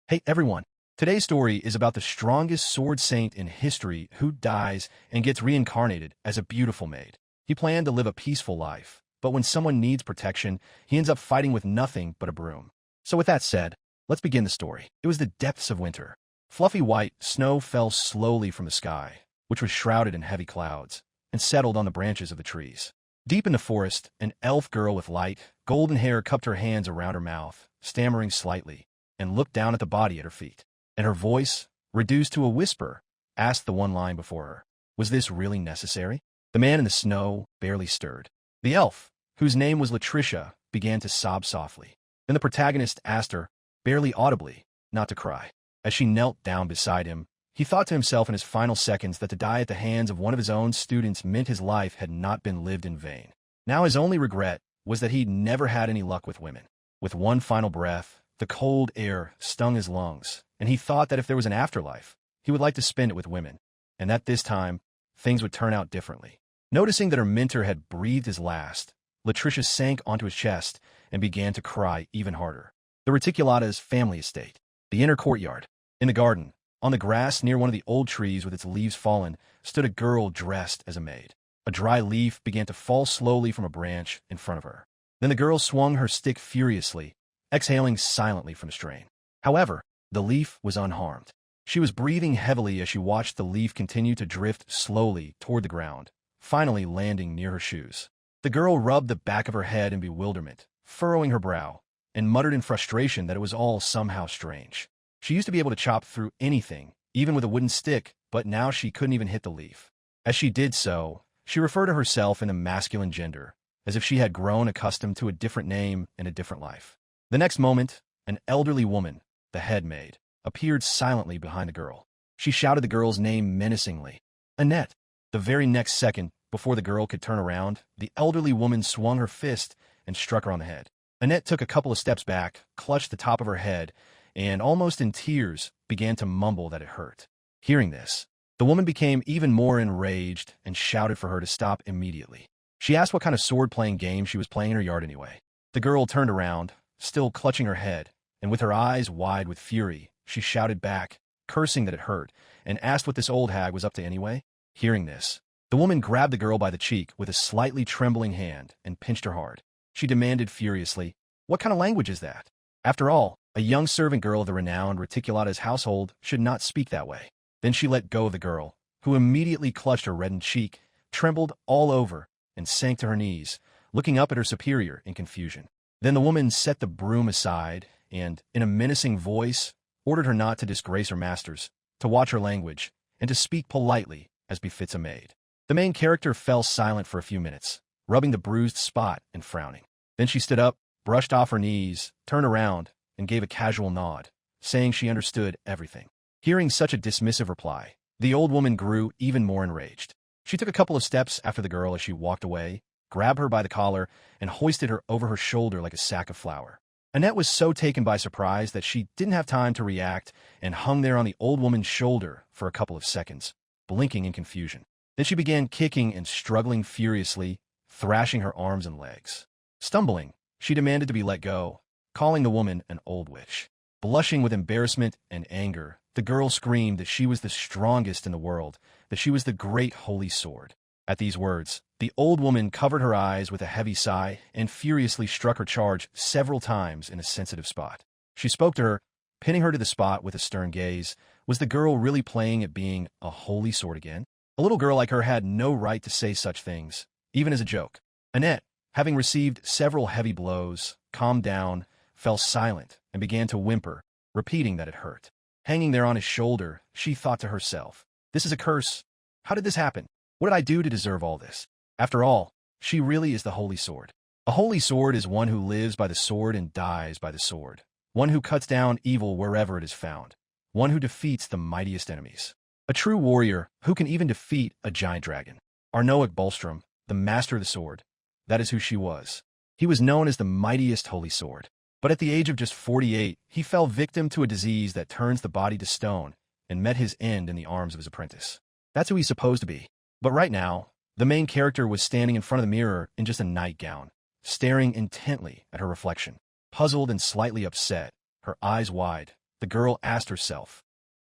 Hey everyone! Today's story is about the strongest sword saint in history who dies and gets reincarnated as a beautiful maid. He planned to live a peaceful life, but when someone needs protection, he ends up fighting with nothing but a broom. So with that said, let's begin the story. It was the depths of winter. Fluffy white snow fell slowly from the sky, which was shrouded in heavy clouds, and settled on the branches of the trees. Deep in the forest, an elf girl with light, golden hair cupped her hands around her mouth, stammering slightly, and looked down at the body at her feet. And her voice, reduced to a whisper, asked the one lying before her, was this really necessary? The man in the snow barely stirred. The elf, whose name was Latricia, began to sob softly. Then the protagonist asked her, barely audibly, not to cry. As she knelt down beside him, he thought to himself in his final seconds that to die at the hands of one of his own students meant his life had not been lived in vain. Now his only regret was that he'd never had any luck with women. With one final breath, the cold air stung his lungs, and he thought that if there was an afterlife, he would like to spend it with women, and that this time, things would turn out differently. Noticing that her mentor had breathed his last, Latricia sank onto his chest and began to cry even harder. The Reticulata's family estate. The inner courtyard. In the garden, on the grass near one of the old trees with its leaves fallen, stood a girl dressed as a maid. A dry leaf began to fall slowly from a branch in front of her. Then the girl swung her stick furiously, exhaling silently from the strain. However, the leaf was unharmed. She was breathing heavily as she watched the leaf continue to drift slowly toward the ground, finally landing near her shoes. The girl rubbed the back of her head in bewilderment, furrowing her brow, and muttered in frustration that it was all somehow strange. She used to be able to chop through anything, even with a wooden stick, but now she couldn't even hit the leaf. As she did so, she referred to herself in the masculine gender, as if she had grown accustomed to a different name and a different life. The next moment, an elderly woman, the head maid, appeared silently behind the girl. She shouted the girl's name menacingly. Annette. The very next second, before the girl could turn around, the elderly woman swung her fist and struck her on the head. Annette took a couple of steps back, clutched the top of her head, and almost in tears, began to mumble that it hurt. Hearing this, the woman became even more enraged and shouted for her to stop immediately. She asked what kind of sword-playing game she was playing in her yard anyway. The girl turned around, still clutching her head, and with her eyes wide with fury, she shouted back, cursing that it hurt, and asked what this old hag was up to anyway. Hearing this, the woman grabbed the girl by the cheek with a slightly trembling hand and pinched her hard. She demanded furiously, "What kind of language is that? After all, a young servant girl of the renowned Reticulata's household should not speak that way." Then she let go of the girl, who immediately clutched her reddened cheek, trembled all over, and sank to her knees, looking up at her superior in confusion. Then the woman set the broom aside and, in a menacing voice, ordered her not to disgrace her masters, to watch her language, and to speak politely, as befits a maid. The main character fell silent for a few minutes, rubbing the bruised spot and frowning. Then she stood up, brushed off her knees, turned around, and gave a casual nod, saying she understood everything. Hearing such a dismissive reply, the old woman grew even more enraged. She took a couple of steps after the girl as she walked away, grabbed her by the collar, and hoisted her over her shoulder like a sack of flour. Annette was so taken by surprise that she didn't have time to react and hung there on the old woman's shoulder for a couple of seconds, blinking in confusion. Then she began kicking and struggling furiously, thrashing her arms and legs. Stumbling, she demanded to be let go, calling the woman an old witch. Blushing with embarrassment and anger, the girl screamed that she was the strongest in the world, that she was the great holy sword. At these words, the old woman covered her eyes with a heavy sigh and furiously struck her charge several times in a sensitive spot. She spoke to her, pinning her to the spot with a stern gaze. Was the girl really playing at being a holy sword again? A little girl like her had no right to say such things, even as a joke. Annette, having received several heavy blows, calmed down, fell silent, and began to whimper, repeating that it hurt. Hanging there on his shoulder, she thought to herself, "This is a curse. How did this happen? What did I do to deserve all this?" After all, she really is the holy sword. A holy sword is one who lives by the sword and dies by the sword, one who cuts down evil wherever it is found, one who defeats the mightiest enemies. A true warrior who can even defeat a giant dragon. Arnoic Bolstrom, the master of the sword, that is who she was. He was known as the mightiest holy sword. But at the age of just 48, he fell victim to a disease that turns the body to stone and met his end in the arms of his apprentice. That's who he's supposed to be. But right now, the main character was standing in front of the mirror in just a nightgown, staring intently at her reflection. Puzzled and slightly upset, her eyes wide, the girl asked herself.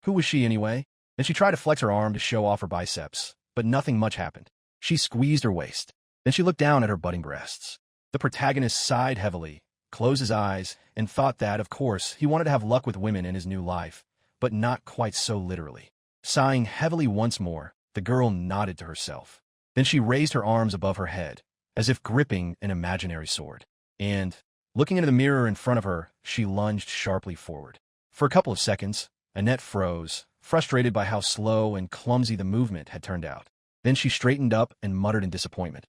Who was she anyway? Then she tried to flex her arm to show off her biceps, but nothing much happened. She squeezed her waist. Then she looked down at her budding breasts. The protagonist sighed heavily, closed his eyes, and thought that, of course, he wanted to have luck with women in his new life, but not quite so literally. Sighing heavily once more, the girl nodded to herself. Then she raised her arms above her head, as if gripping an imaginary sword. And, looking into the mirror in front of her, she lunged sharply forward. For a couple of seconds, Annette froze, frustrated by how slow and clumsy the movement had turned out. Then she straightened up and muttered in disappointment.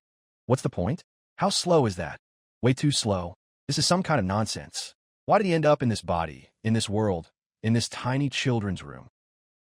What's the point? How slow is that? Way too slow. This is some kind of nonsense. Why did he end up in this body, in this world, in this tiny children's room?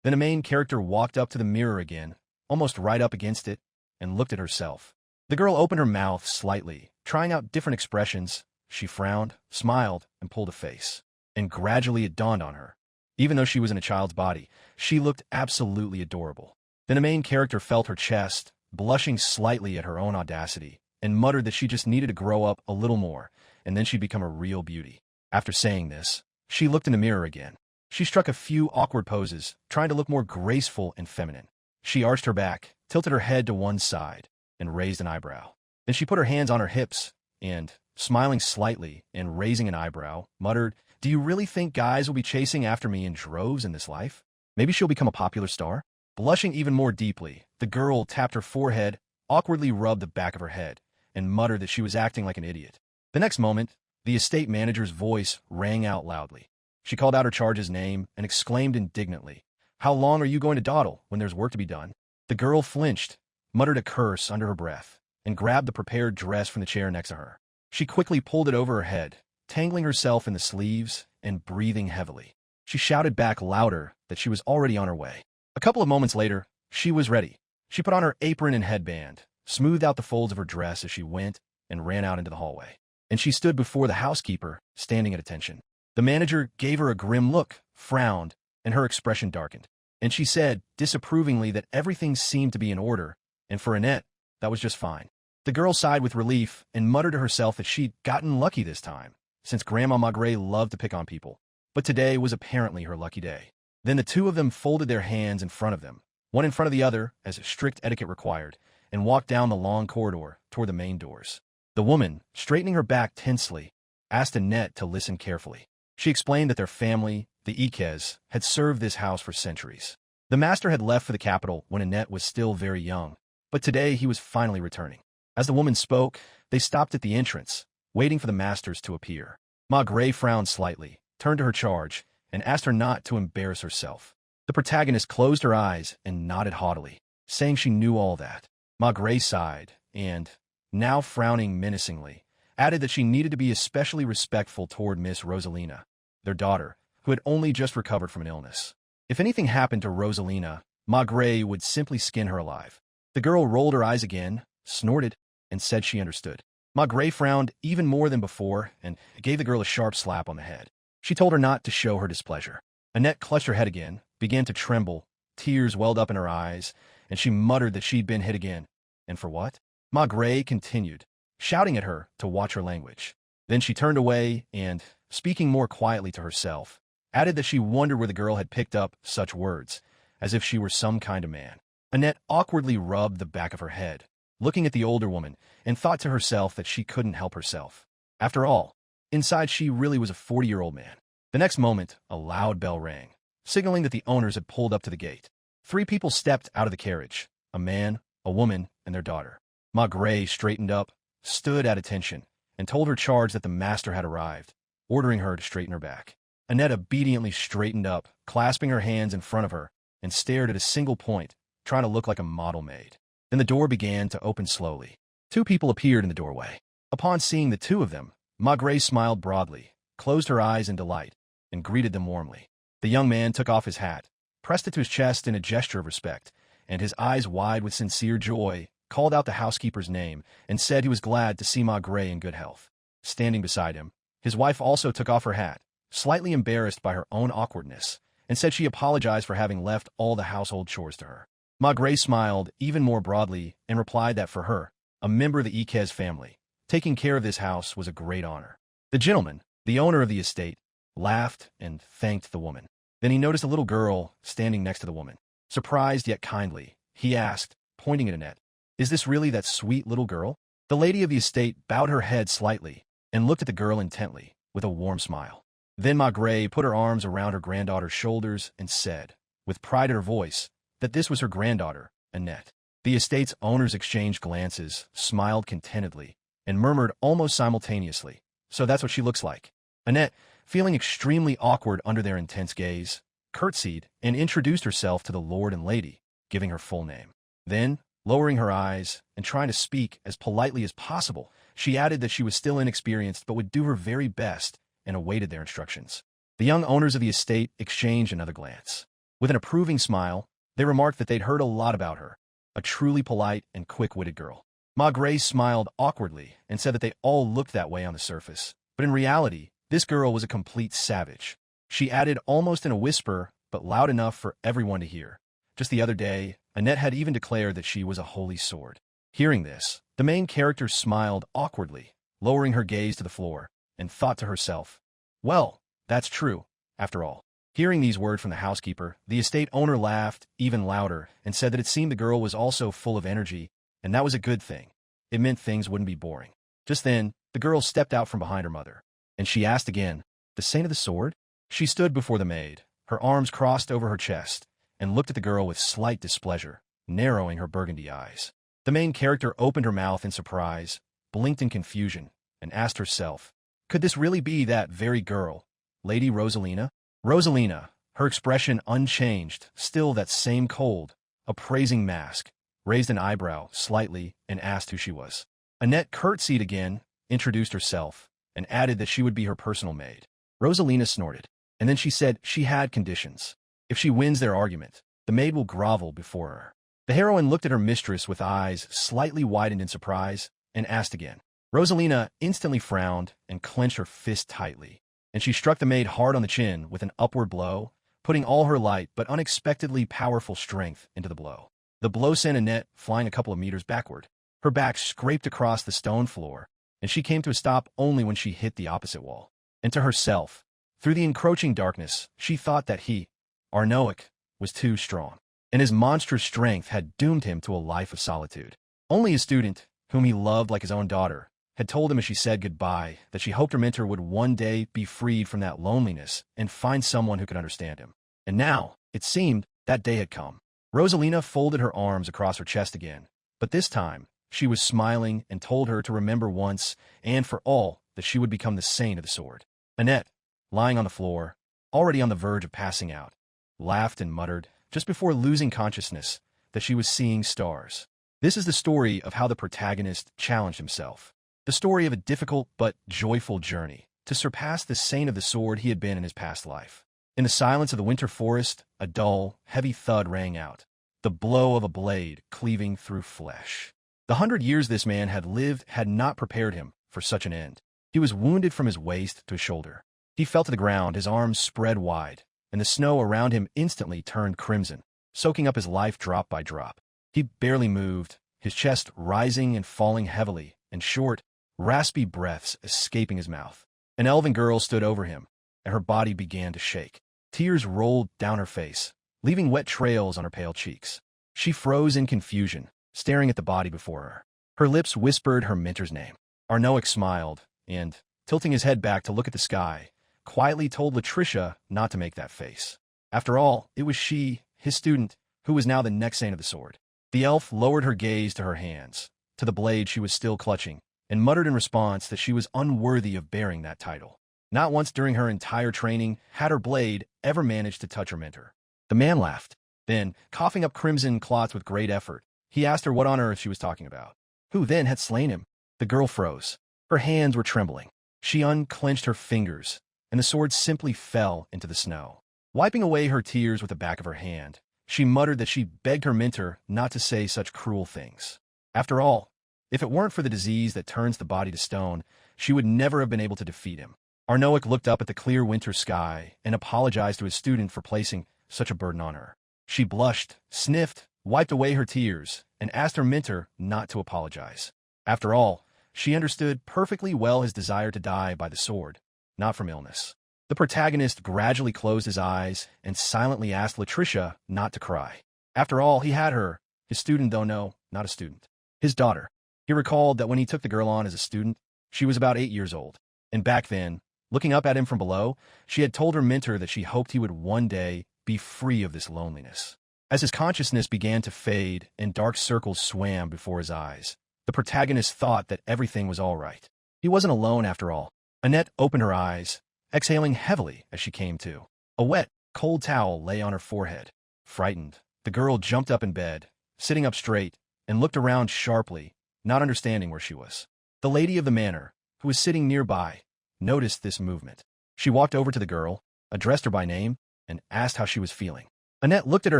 Then a main character walked up to the mirror again, almost right up against it, and looked at herself. The girl opened her mouth slightly, trying out different expressions. She frowned, smiled, and pulled a face. And gradually it dawned on her. Even though she was in a child's body, she looked absolutely adorable. Then a main character felt her chest, blushing slightly at her own audacity, and muttered that she just needed to grow up a little more, and then she'd become a real beauty. After saying this, she looked in the mirror again. She struck a few awkward poses, trying to look more graceful and feminine. She arched her back, tilted her head to one side, and raised an eyebrow. Then she put her hands on her hips, and, smiling slightly and raising an eyebrow, muttered, Do you really think guys will be chasing after me in droves in this life? Maybe she'll become a popular star? Blushing even more deeply, the girl tapped her forehead, awkwardly rubbed the back of her head, and muttered that she was acting like an idiot. The next moment, the estate manager's voice rang out loudly. She called out her charge's name and exclaimed indignantly, How long are you going to dawdle when there's work to be done? The girl flinched, muttered a curse under her breath, and grabbed the prepared dress from the chair next to her. She quickly pulled it over her head, tangling herself in the sleeves and breathing heavily. She shouted back louder that she was already on her way. A couple of moments later, she was ready. She put on her apron and headband, smoothed out the folds of her dress as she went, and ran out into the hallway. And she stood before the housekeeper, standing at attention. The manager gave her a grim look, frowned, and her expression darkened. And she said, disapprovingly, that everything seemed to be in order, and for Annette, that was just fine. The girl sighed with relief and muttered to herself that she'd gotten lucky this time, since Grandma Maigret loved to pick on people. But today was apparently her lucky day. Then the two of them folded their hands in front of them, one in front of the other, as strict etiquette required, and walked down the long corridor toward the main doors. The woman, straightening her back tensely, asked Annette to listen carefully. She explained that their family, the Ikes, had served this house for centuries. The master had left for the capital when Annette was still very young, but today he was finally returning. As the woman spoke, they stopped at the entrance, waiting for the masters to appear. Maigret frowned slightly, turned to her charge, and asked her not to embarrass herself. The protagonist closed her eyes and nodded haughtily, saying she knew all that. Maigret sighed, and, now frowning menacingly, added that she needed to be especially respectful toward Miss Rosalina, their daughter, who had only just recovered from an illness. If anything happened to Rosalina, Maigret would simply skin her alive. The girl rolled her eyes again, snorted, and said she understood. Maigret frowned even more than before and gave the girl a sharp slap on the head. She told her not to show her displeasure. Annette clutched her head again, began to tremble, tears welled up in her eyes, and she muttered that she'd been hit again. And for what? Maigret continued, shouting at her to watch her language. Then she turned away and, speaking more quietly to herself, added that she wondered where the girl had picked up such words, as if she were some kind of man. Annette awkwardly rubbed the back of her head, looking at the older woman, and thought to herself that she couldn't help herself. After all, inside she really was a 40-year-old man. The next moment, a loud bell rang, signaling that the owners had pulled up to the gate. 3 people stepped out of the carriage, a man, a woman, and their daughter. Maigret straightened up, stood at attention, and told her charge that the master had arrived, ordering her to straighten her back. Annette obediently straightened up, clasping her hands in front of her, and stared at a single point, trying to look like a model maid. Then the door began to open slowly. 2 people appeared in the doorway. Upon seeing the 2 of them, Maigret smiled broadly, closed her eyes in delight, and greeted them warmly. The young man took off his hat, pressed it to his chest in a gesture of respect, and his eyes wide with sincere joy, called out the housekeeper's name, and said he was glad to see Maigret in good health. Standing beside him, his wife also took off her hat, slightly embarrassed by her own awkwardness, and said she apologized for having left all the household chores to her. Maigret smiled even more broadly and replied that for her, a member of the Ikes family, taking care of this house was a great honor. The gentleman, the owner of the estate, laughed, and thanked the woman. Then he noticed a little girl standing next to the woman. Surprised yet kindly, he asked, pointing at Annette, "Is this really that sweet little girl?" The lady of the estate bowed her head slightly and looked at the girl intently, with a warm smile. Then Maigret put her arms around her granddaughter's shoulders and said, with pride in her voice, that this was her granddaughter, Annette. The estate's owners exchanged glances, smiled contentedly, and murmured almost simultaneously, "So that's what she looks like." Annette, feeling extremely awkward under their intense gaze, curtsied and introduced herself to the lord and lady, giving her full name. Then, lowering her eyes and trying to speak as politely as possible, she added that she was still inexperienced but would do her very best and awaited their instructions. The young owners of the estate exchanged another glance. With an approving smile, they remarked that they'd heard a lot about her, a truly polite and quick-witted girl. Maigret smiled awkwardly and said that they all looked that way on the surface, but in reality, this girl was a complete savage. She added almost in a whisper, but loud enough for everyone to hear. Just the other day, Annette had even declared that she was a holy sword. Hearing this, the main character smiled awkwardly, lowering her gaze to the floor, and thought to herself, "Well, that's true, after all." Hearing these words from the housekeeper, the estate owner laughed even louder and said that it seemed the girl was also full of energy, and that was a good thing. It meant things wouldn't be boring. Just then, the girl stepped out from behind her mother, and she asked again, "The saint of the sword?" She stood before the maid, her arms crossed over her chest, and looked at the girl with slight displeasure, narrowing her burgundy eyes. The main character opened her mouth in surprise, blinked in confusion, and asked herself, could this really be that very girl, Lady Rosalina? Rosalina, her expression unchanged, still that same cold, appraising mask, raised an eyebrow slightly and asked who she was. Annette curtsied again, introduced herself, and added that she would be her personal maid. Rosalina snorted, and then she said she had conditions. If she wins their argument, the maid will grovel before her. The heroine looked at her mistress with eyes slightly widened in surprise and asked again. Rosalina instantly frowned and clenched her fist tightly, and she struck the maid hard on the chin with an upward blow, putting all her light but unexpectedly powerful strength into the blow. The blow sent Annette flying a couple of meters backward. Her back scraped across the stone floor, and she came to a stop only when she hit the opposite wall. And to herself, through the encroaching darkness, she thought that he, Arnoic, was too strong, and his monstrous strength had doomed him to a life of solitude. Only his student, whom he loved like his own daughter, had told him as she said goodbye that she hoped her mentor would one day be freed from that loneliness and find someone who could understand him. And now, it seemed, that day had come. Rosalina folded her arms across her chest again, but this time, she was smiling and told her to remember once and for all that she would become the saint of the sword. Annette, lying on the floor, already on the verge of passing out, laughed and muttered, just before losing consciousness, that she was seeing stars. This is the story of how the protagonist challenged himself. The story of a difficult but joyful journey to surpass the saint of the sword he had been in his past life. In the silence of the winter forest, a dull, heavy thud rang out, the blow of a blade cleaving through flesh. The 100 years this man had lived had not prepared him for such an end. He was wounded from his waist to his shoulder. He fell to the ground, his arms spread wide, and the snow around him instantly turned crimson, soaking up his life drop by drop. He barely moved, his chest rising and falling heavily, and short, raspy breaths escaping his mouth. An elven girl stood over him, and her body began to shake. Tears rolled down her face, leaving wet trails on her pale cheeks. She froze in confusion, staring at the body before her. Her lips whispered her mentor's name. Arnoic smiled, and, tilting his head back to look at the sky, quietly told Latricia not to make that face. After all, it was she, his student, who was now the next saint of the sword. The elf lowered her gaze to her hands, to the blade she was still clutching, and muttered in response that she was unworthy of bearing that title. Not once during her entire training had her blade ever managed to touch her mentor. The man laughed. Then, coughing up crimson clots with great effort, he asked her what on earth she was talking about. Who then had slain him? The girl froze. Her hands were trembling. She unclenched her fingers, and the sword simply fell into the snow. Wiping away her tears with the back of her hand, she muttered that she begged her mentor not to say such cruel things. After all, if it weren't for the disease that turns the body to stone, she would never have been able to defeat him. Arnoic looked up at the clear winter sky and apologized to his student for placing such a burden on her. She blushed, sniffed, wiped away her tears, and asked her mentor not to apologize. After all, she understood perfectly well his desire to die by the sword, not from illness. The protagonist gradually closed his eyes and silently asked Latricia not to cry. After all, he had her, his student though no, not a student, his daughter. He recalled that when he took the girl on as a student, she was about 8 years old. And back then, looking up at him from below, she had told her mentor that she hoped he would one day be free of this loneliness. As his consciousness began to fade and dark circles swam before his eyes, the protagonist thought that everything was all right. He wasn't alone after all. Annette opened her eyes, exhaling heavily as she came to. A wet, cold towel lay on her forehead. Frightened, the girl jumped up in bed, sitting up straight, and looked around sharply, not understanding where she was. The lady of the manor, who was sitting nearby, noticed this movement. She walked over to the girl, addressed her by name, and asked how she was feeling. Annette looked at her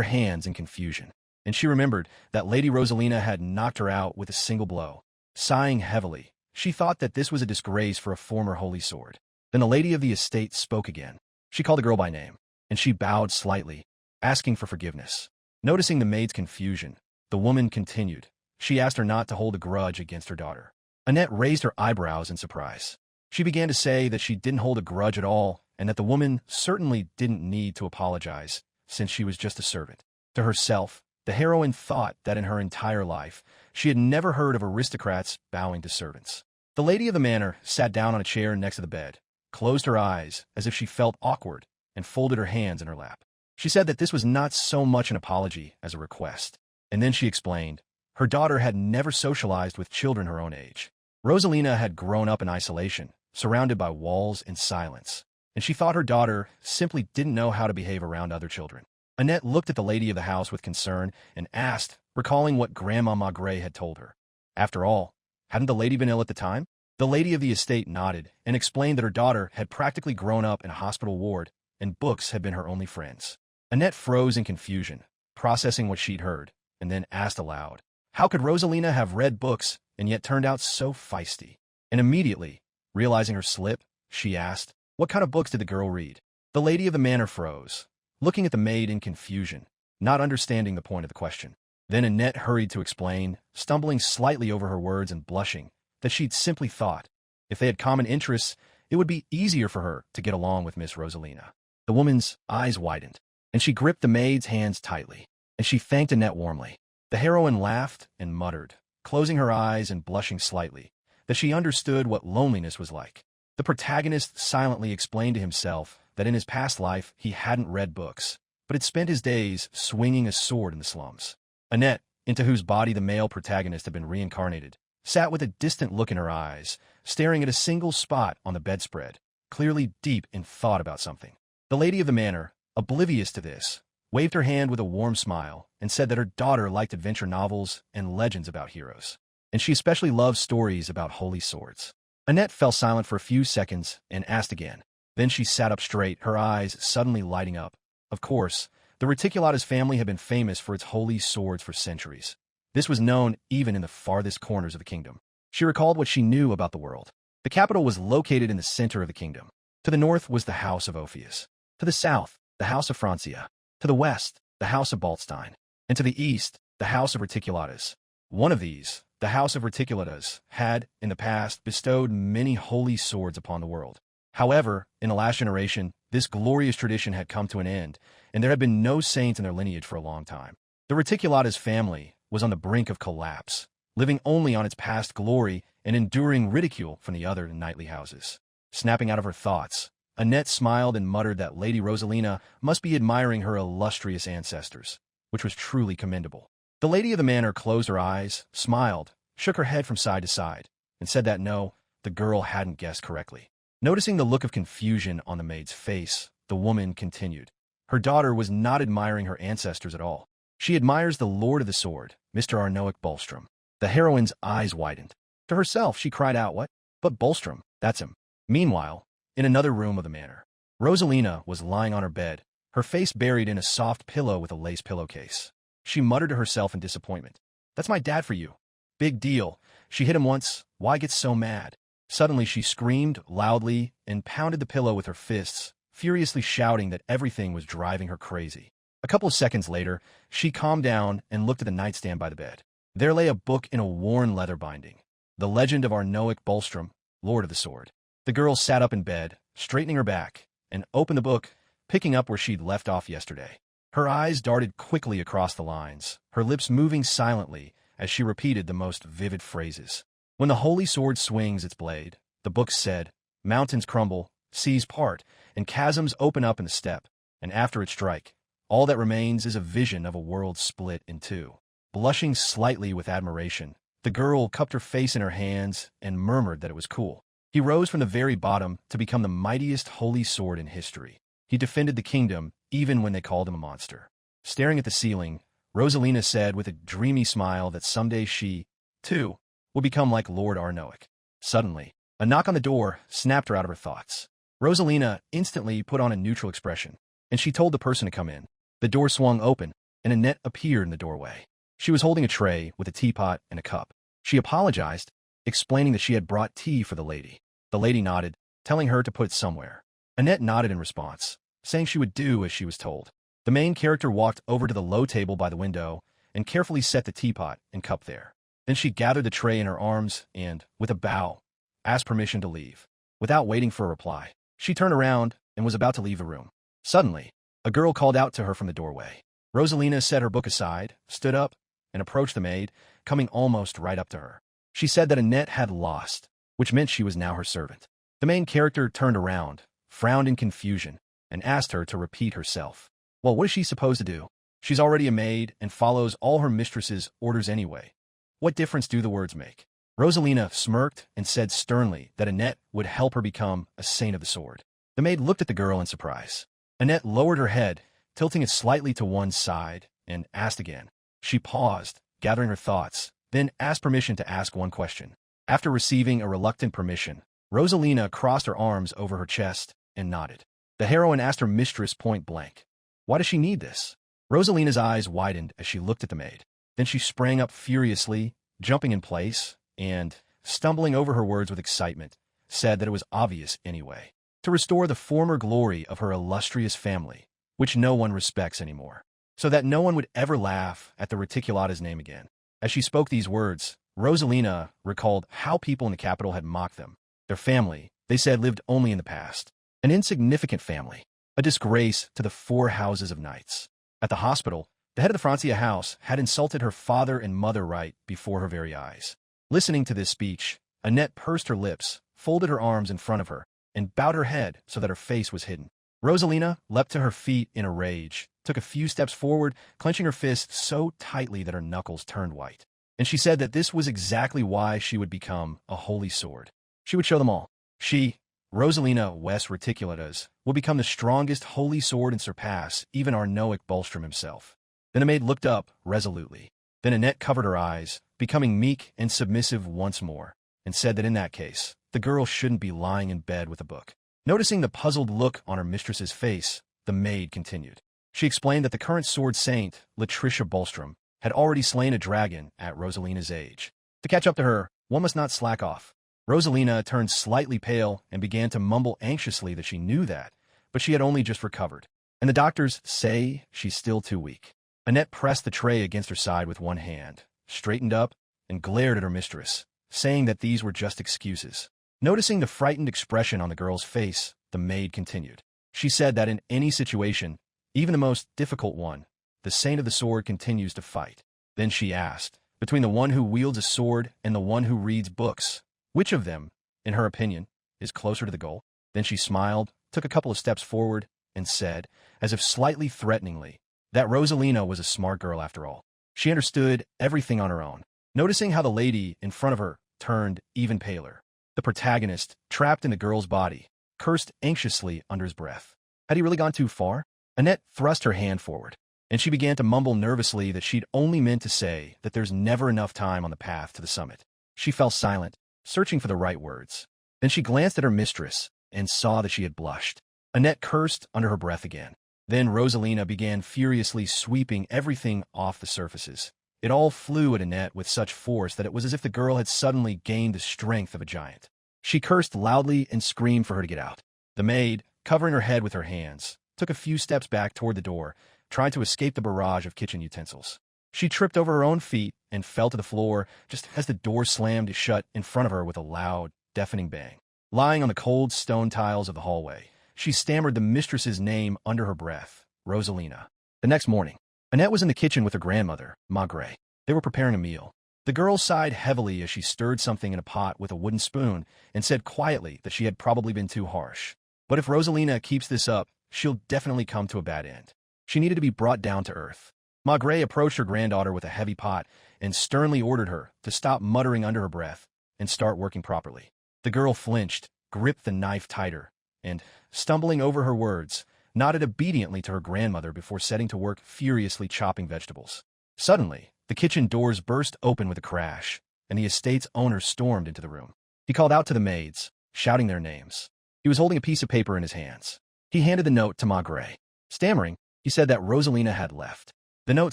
hands in confusion, and she remembered that Lady Rosalina had knocked her out with a single blow. Sighing heavily, she thought that this was a disgrace for a former holy sword. Then the lady of the estate spoke again. She called the girl by name, and she bowed slightly, asking for forgiveness. Noticing the maid's confusion, the woman continued. She asked her not to hold a grudge against her daughter. Annette raised her eyebrows in surprise. She began to say that she didn't hold a grudge at all, and that the woman certainly didn't need to apologize, since she was just a servant. To herself, the heroine thought that in her entire life, she had never heard of aristocrats bowing to servants. The lady of the manor sat down on a chair next to the bed, closed her eyes as if she felt awkward, and folded her hands in her lap. She said that this was not so much an apology as a request. And then she explained. Her daughter had never socialized with children her own age. Rosalina had grown up in isolation, surrounded by walls and silence, and she thought her daughter simply didn't know how to behave around other children. Annette looked at the lady of the house with concern and asked, recalling what Grandma Maigret had told her. After all, hadn't the lady been ill at the time? The lady of the estate nodded and explained that her daughter had practically grown up in a hospital ward, and books had been her only friends. Annette froze in confusion, processing what she'd heard, and then asked aloud, how could Rosalina have read books and yet turned out so feisty? And immediately, realizing her slip, she asked, what kind of books did the girl read? The lady of the manor froze, looking at the maid in confusion, not understanding the point of the question. Then Annette hurried to explain, stumbling slightly over her words and blushing, that she'd simply thought, if they had common interests, it would be easier for her to get along with Miss Rosalina. The woman's eyes widened, and she gripped the maid's hands tightly, and she thanked Annette warmly. The heroine laughed and muttered, closing her eyes and blushing slightly, that she understood what loneliness was like. The protagonist silently explained to himself that in his past life he hadn't read books, but had spent his days swinging a sword in the slums. Annette, into whose body the male protagonist had been reincarnated, sat with a distant look in her eyes, staring at a single spot on the bedspread, clearly deep in thought about something. The lady of the manor, oblivious to this, waved her hand with a warm smile and said that her daughter liked adventure novels and legends about heroes, and she especially loved stories about holy swords. Annette fell silent for a few seconds and asked again. Then she sat up straight, her eyes suddenly lighting up. Of course, the Reticulatus family had been famous for its holy swords for centuries. This was known even in the farthest corners of the kingdom. She recalled what she knew about the world. The capital was located in the center of the kingdom. To the north was the house of Ophius. To the south, the house of Francia. To the west, the house of Baltstein. And to the east, the house of Reticulatus. One of these, the house of Reticulatus, had, in the past, bestowed many holy swords upon the world. However, in the last generation, this glorious tradition had come to an end, and there had been no saints in their lineage for a long time. The Reticulatus family was on the brink of collapse, living only on its past glory and enduring ridicule from the other knightly houses. Snapping out of her thoughts, Annette smiled and muttered that Lady Rosalina must be admiring her illustrious ancestors, which was truly commendable. The lady of the manor closed her eyes, smiled, shook her head from side to side, and said that no, the girl hadn't guessed correctly. Noticing the look of confusion on the maid's face, the woman continued. Her daughter was not admiring her ancestors at all. She admires the Lord of the Sword, Mr. Arnoic Bolstrom. The heroine's eyes widened. To herself, she cried out, what? But Bolstrom, that's him. Meanwhile, in another room of the manor, Rosalina was lying on her bed, her face buried in a soft pillow with a lace pillowcase. She muttered to herself in disappointment. That's my dad for you. Big deal. She hit him once. Why get so mad? Suddenly she screamed loudly and pounded the pillow with her fists, furiously shouting that everything was driving her crazy. A couple of seconds later, she calmed down and looked at the nightstand by the bed. There lay a book in a worn leather binding. The Legend of Arnoic Bolstrom, Lord of the Sword. The girl sat up in bed, straightening her back, and opened the book, picking up where she'd left off yesterday. Her eyes darted quickly across the lines, her lips moving silently as she repeated the most vivid phrases. When the holy sword swings its blade, the book said, mountains crumble, seas part, and chasms open up in the steppe, and after its strike, all that remains is a vision of a world split in two. Blushing slightly with admiration, the girl cupped her face in her hands and murmured that it was cool. He rose from the very bottom to become the mightiest holy sword in history. He defended the kingdom even when they called him a monster. Staring at the ceiling, Rosalina said with a dreamy smile that someday she, too, will become like Lord Arnoic. Suddenly, a knock on the door snapped her out of her thoughts. Rosalina instantly put on a neutral expression, and she told the person to come in. The door swung open, and Annette appeared in the doorway. She was holding a tray with a teapot and a cup. She apologized, explaining that she had brought tea for the lady. The lady nodded, telling her to put it somewhere. Annette nodded in response, saying she would do as she was told. The main character walked over to the low table by the window and carefully set the teapot and cup there. Then she gathered the tray in her arms and, with a bow, asked permission to leave. Without waiting for a reply, she turned around and was about to leave the room. Suddenly, a girl called out to her from the doorway. Rosalina set her book aside, stood up, and approached the maid, coming almost right up to her. She said that Annette had lost, which meant she was now her servant. The main character turned around, frowned in confusion, and asked her to repeat herself. Well, what is she supposed to do? She's already a maid and follows all her mistress's orders anyway. What difference do the words make? Rosalina smirked and said sternly that Annette would help her become a saint of the sword. The maid looked at the girl in surprise. Annette lowered her head, tilting it slightly to one side, and asked again. She paused, gathering her thoughts, then asked permission to ask one question. After receiving a reluctant permission, Rosalina crossed her arms over her chest and nodded. The heroine asked her mistress point blank, "Why does she need this?" Rosalina's eyes widened as she looked at the maid. Then she sprang up furiously, jumping in place, and, stumbling over her words with excitement, said that it was obvious anyway. To restore the former glory of her illustrious family, which no one respects anymore, so that no one would ever laugh at the Reticulata's name again. As she spoke these words, Rosalina recalled how people in the capital had mocked them. Their family, they said, lived only in the past. An insignificant family, a disgrace to the 4 houses of knights. At the hospital, the head of the Francia house had insulted her father and mother right before her very eyes. Listening to this speech, Annette pursed her lips, folded her arms in front of her, and bowed her head so that her face was hidden. Rosalina leapt to her feet in a rage, took a few steps forward, clenching her fists so tightly that her knuckles turned white. And she said that this was exactly why she would become a holy sword. She would show them all. She, Rosalina West Reticulatas, will become the strongest holy sword and surpass even Arnoic Bolstrom himself. Then the maid looked up resolutely. Then Annette covered her eyes, becoming meek and submissive once more, and said that in that case, the girl shouldn't be lying in bed with a book. Noticing the puzzled look on her mistress's face, the maid continued. She explained that the current sword saint, Latricia Bolstrom, had already slain a dragon at Rosalina's age. To catch up to her, one must not slack off. Rosalina turned slightly pale and began to mumble anxiously that she knew that, but she had only just recovered. And the doctors say she's still too weak. Annette pressed the tray against her side with one hand, straightened up, and glared at her mistress, saying that these were just excuses. Noticing the frightened expression on the girl's face, the maid continued. She said that in any situation, even the most difficult one, the saint of the sword continues to fight. Then she asked, between the one who wields a sword and the one who reads books, which of them, in her opinion, is closer to the goal? Then she smiled, took a couple of steps forward, and said, as if slightly threateningly, that Rosalina was a smart girl after all. She understood everything on her own. Noticing how the lady in front of her turned even paler, the protagonist, trapped in the girl's body, cursed anxiously under his breath. Had he really gone too far? Annette thrust her hand forward, and she began to mumble nervously that she'd only meant to say that there's never enough time on the path to the summit. She fell silent, searching for the right words. Then she glanced at her mistress and saw that she had blushed. Annette cursed under her breath again. Then Rosalina began furiously sweeping everything off the surfaces. It all flew at Annette with such force that it was as if the girl had suddenly gained the strength of a giant. She cursed loudly and screamed for her to get out. The maid, covering her head with her hands, took a few steps back toward the door, trying to escape the barrage of kitchen utensils. She tripped over her own feet and fell to the floor just as the door slammed shut in front of her with a loud, deafening bang. Lying on the cold stone tiles of the hallway, She stammered the mistress's name under her breath, Rosalina. The next morning, Annette was in the kitchen with her grandmother, Maigret. They were preparing a meal. The girl sighed heavily as she stirred something in a pot with a wooden spoon and said quietly that she had probably been too harsh. But if Rosalina keeps this up, she'll definitely come to a bad end. She needed to be brought down to earth. Maigret approached her granddaughter with a heavy pot and sternly ordered her to stop muttering under her breath and start working properly. The girl flinched, gripped the knife tighter, and, stumbling over her words, nodded obediently to her grandmother before setting to work furiously chopping vegetables. Suddenly, the kitchen doors burst open with a crash, and the estate's owner stormed into the room. He called out to the maids, shouting their names. He was holding a piece of paper in his hands. He handed the note to Maigret. Stammering, he said that Rosalina had left. The note